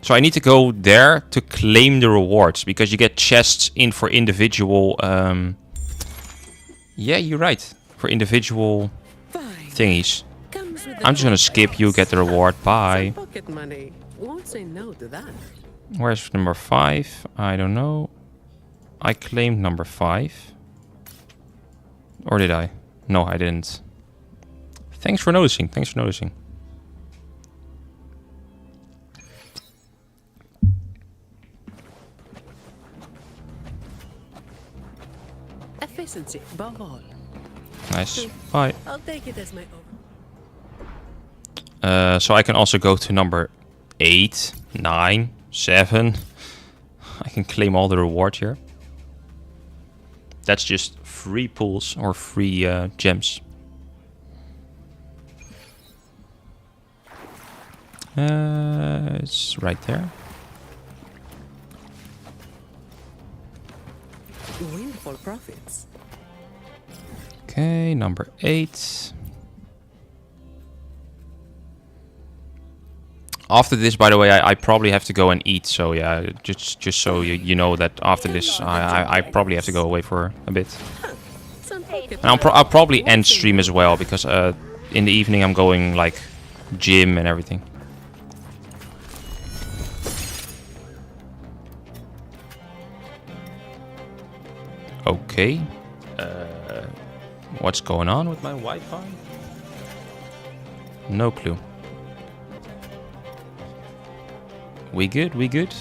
So I need to go there to claim the rewards, because you get chests in for individual... Yeah, you're right. For individual Fine. thingies. Comes with I'm just gonna skip you, get the reward. Bye. some pocket money. Won't say no to that. Where's number 5? I don't know. I claimed number 5. Or did I? No, I didn't. Thanks for noticing. Thanks for noticing. Efficiency above all. Nice. Bye. I'll take it as my own. So I can also go to number 8, 9, 7. I can claim all the rewards here. That's just free pulls or free gems. It's right there. Windfall profits. Okay, number 8. After this, by the way, I probably have to go and eat. So yeah, just so you know that after this, I probably have to go away for a bit. Some And I'll probably end stream as well, because in the evening I'm going like gym and everything. Okay. What's going on with my Wi-Fi? No clue. We good? We good?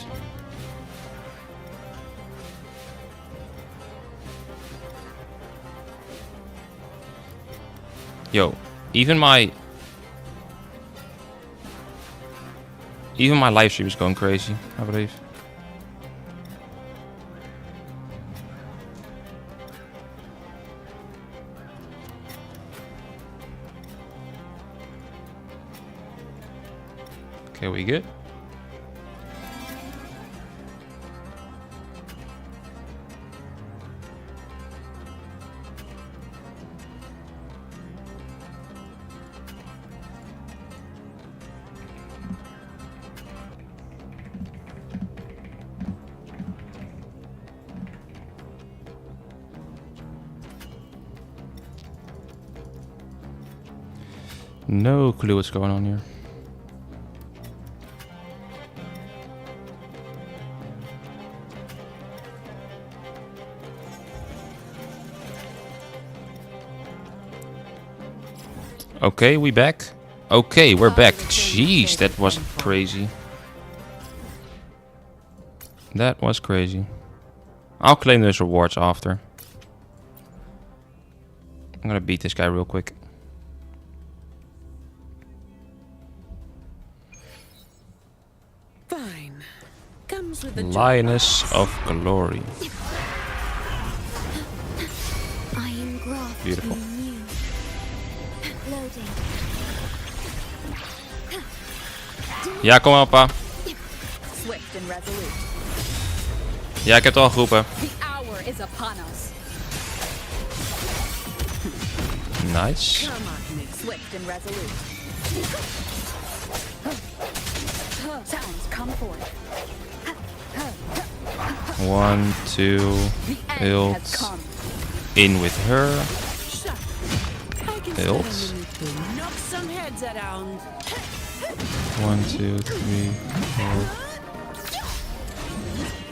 Yo, even my live stream is going crazy, I believe. Okay, we good? No clue what's going on here. Okay, we back. Okay, we're back. Jeez, that was crazy. That was crazy. I'll claim those rewards after. I'm gonna beat this guy real quick. Fine. Comes with the Lioness of Glory. I am graft Beautiful. new. Loading. Ja, kom maar, pa. Swift and resolute. Ja, ik heb het al geroepen. The hour is upon us. Nice. Come on, me. Swift and resolute. Sounds come forth. 1, 2, The end ult. has come. In with her. I can Ult. stand with you. Knock some heads around. 1, 2, 3,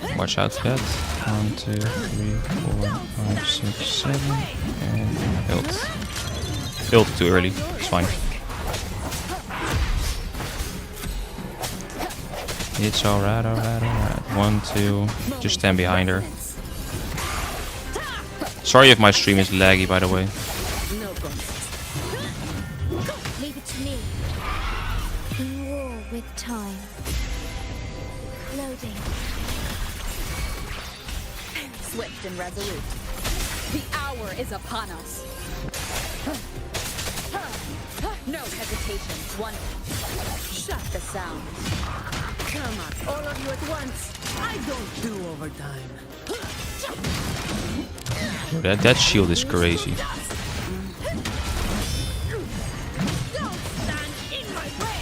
4. Watch out for that. 1, 2, 3, 4, 5, 6, 7. And ult. Ult too early. It's fine. It's alright, alright, alright. 1, 2. Just stand behind her. Sorry if my stream is laggy, by the way. No guns. Leave it to me. In war with time. Loading. Swift and resolute. The hour is upon us. No hesitation. One. Shut the sound. Come on, all of you at once. I don't do overtime. Yo, that shield is crazy. Don't stand in my way.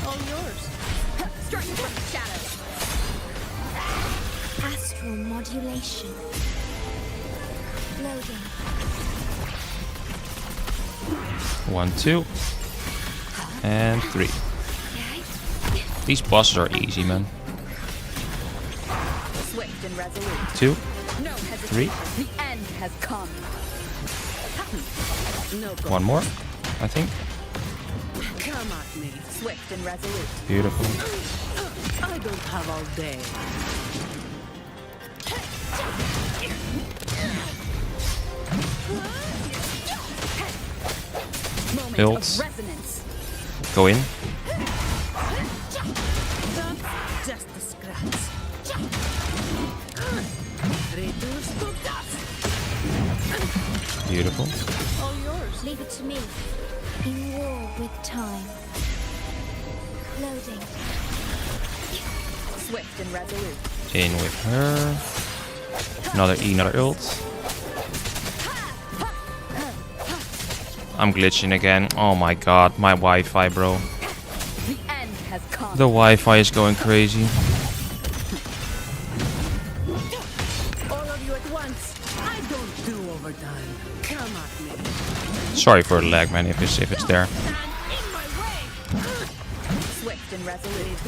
All yours. Strike from the shadows. Astral modulation. Loading. 1, 2. And 3. These bosses are easy, man. Swift and resolute. 2. No hesitation. 3. The end has come. No guns. One more, I think. Come at me. Swift and resolute. Beautiful. I don't have all day. Moment Built. of resonance. Go in. That's just a scratch. Reduced to dust. Beautiful. All yours. Leave it to me. In war with time. Loading. Swift and resolute. In with her. Another E, another ult. I'm glitching again. Oh my god, my Wi-Fi, bro. The end has come. The Wi-Fi is going crazy. All of you at once. Don't do overtime. Come at me. Sorry for the lag, man, if it's there. Stand in my way. Swift and resolute.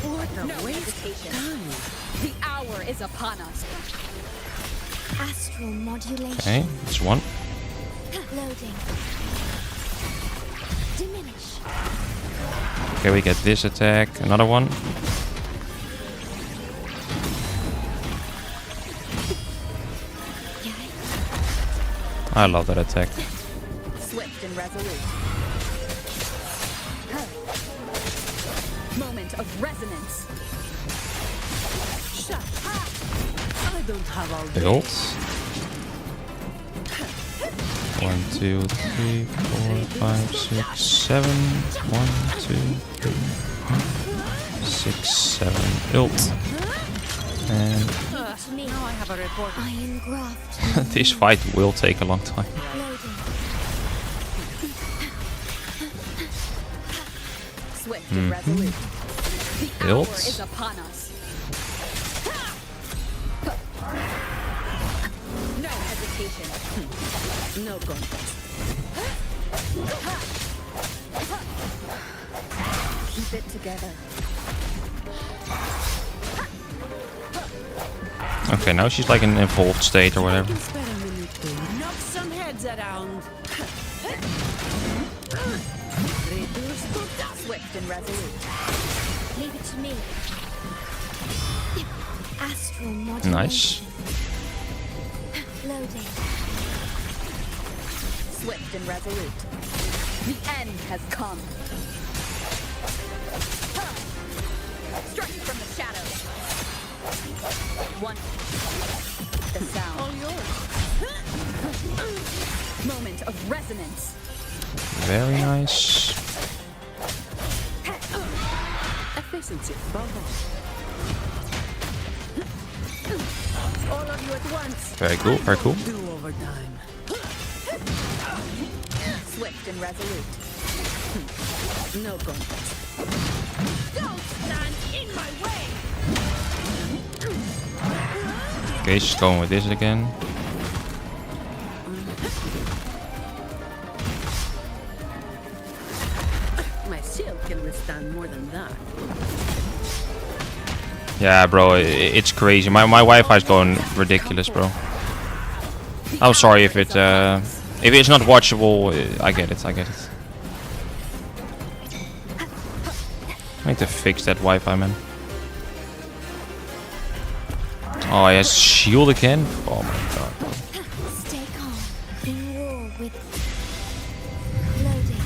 What a No waste hesitation. of time. The hour is upon us. Astral modulation. Okay, that's one. Loading. Diminish. Okay, we get this attack. Another one. I love that attack. Swift and resolute. Moment of resonance. Shut up. I don't have all day. Build. 1, 2, 3, 4, 5, 6, 7. 1, 2, 3, 4, 6, 7. Ult. And Now I have a report. Iron graft. this fight will take a long time. Loading. Swift and resolute. The hour Build. is upon us. No hesitation. No contest. Keep it together. Okay, now she's like in an evolved state or whatever. Can spare a minute to knock some heads around. Reduce to dust. Swift and resolute. Leave it to me. Astral modulation. Nice. Loading. Swift and resolute. The end has come. Strike from the shadows. One. The sound. All yours. Moment of resonance. Very nice. Efficiency. Bubble. All of you at once. Very cool, very cool. Do overtime. Swift and resolute. No contest. Don't stand in my way. Okay, she's going with this again. My shield can withstand more than that. Yeah, bro, it's crazy. My Wi-Fi is going ridiculous, bro. I'm sorry if it's not watchable. I get it. I need to fix that Wi-Fi, man. Oh, he has shield again. Oh my god, bro. Stay calm. In war with. Loading.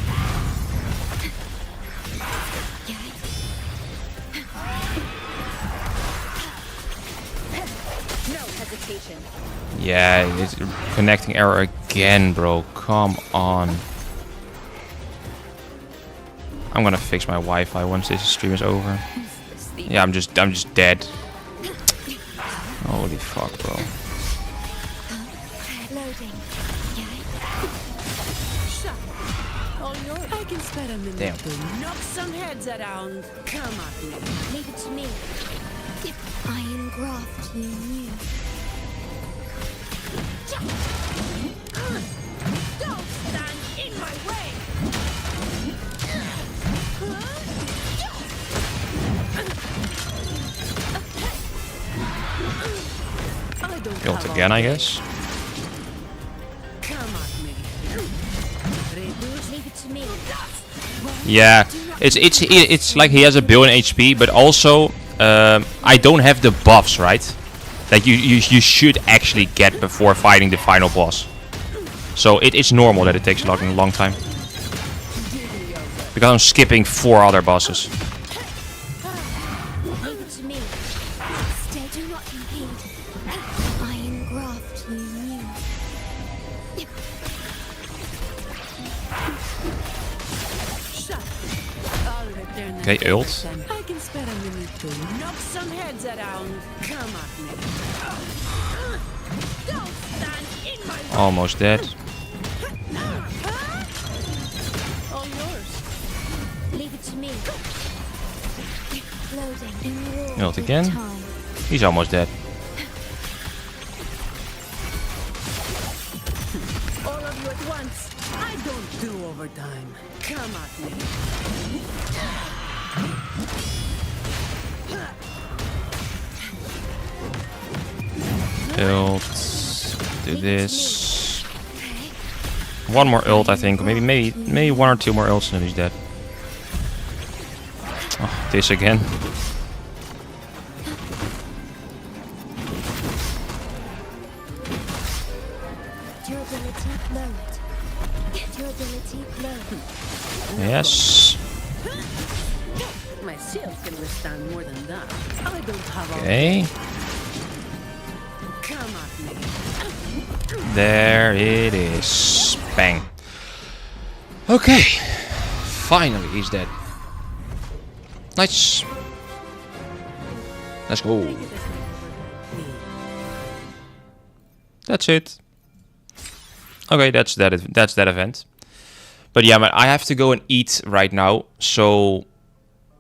No hesitation. Yeah, it's connecting error again, bro. Come on. I'm gonna fix my Wi-Fi once this stream is over. Yeah, I'm just dead. Holy fuck, bro. Loading. All yours. I can spare a minute Damn. to knock some heads around. Come at me. Leave it to me. Iron graft you knew. Don't stand in my way. I don't Built have again, all I day. guess. Come at me. Reduce. Leave it to me. Yeah, it's like he has a billion HP, but also I don't have the buffs, right? That you should actually get before fighting the final boss. So it's normal that it takes a long time. Because I'm skipping 4 other bosses. Leave it to me. Stay. Do not impede. Iron graft you knew. Shut. I'll return that Okay, ult. time. I can spare a minute to knock some heads around. Come at me. Don't stand in my way. Almost dead. All yours. Leave it to me. Ult again. He's almost dead. All of you at once. I don't do overtime. Come at me. Ult. Do this. One more ult, I think. Maybe one or two more ults and then he's dead. Oh, this again. Durability lowered. Durability lowered. Yes. My shield can withstand more than that. I don't have all. Okay. Come at me. There it is. Bang. Okay. Finally, he's dead. Nice. Let's go. That's it. Okay, that's that event. But yeah, man, I have to go and eat right now, so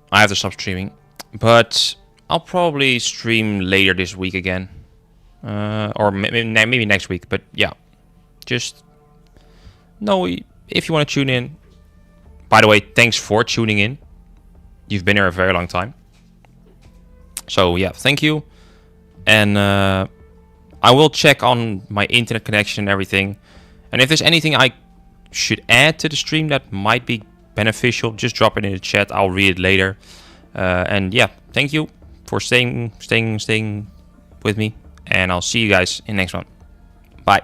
I have to stop streaming. But I'll probably stream later this week again, or maybe next week. But yeah, just know if you want to tune in. By the way, thanks for tuning in. You've been here a very long time. So yeah, thank you. And I will check on my internet connection and everything. And if there's anything I should add to the stream that might be beneficial, just drop it in the chat. I'll read it later. And yeah, thank you for staying with me. And I'll see you guys in the next one. Bye.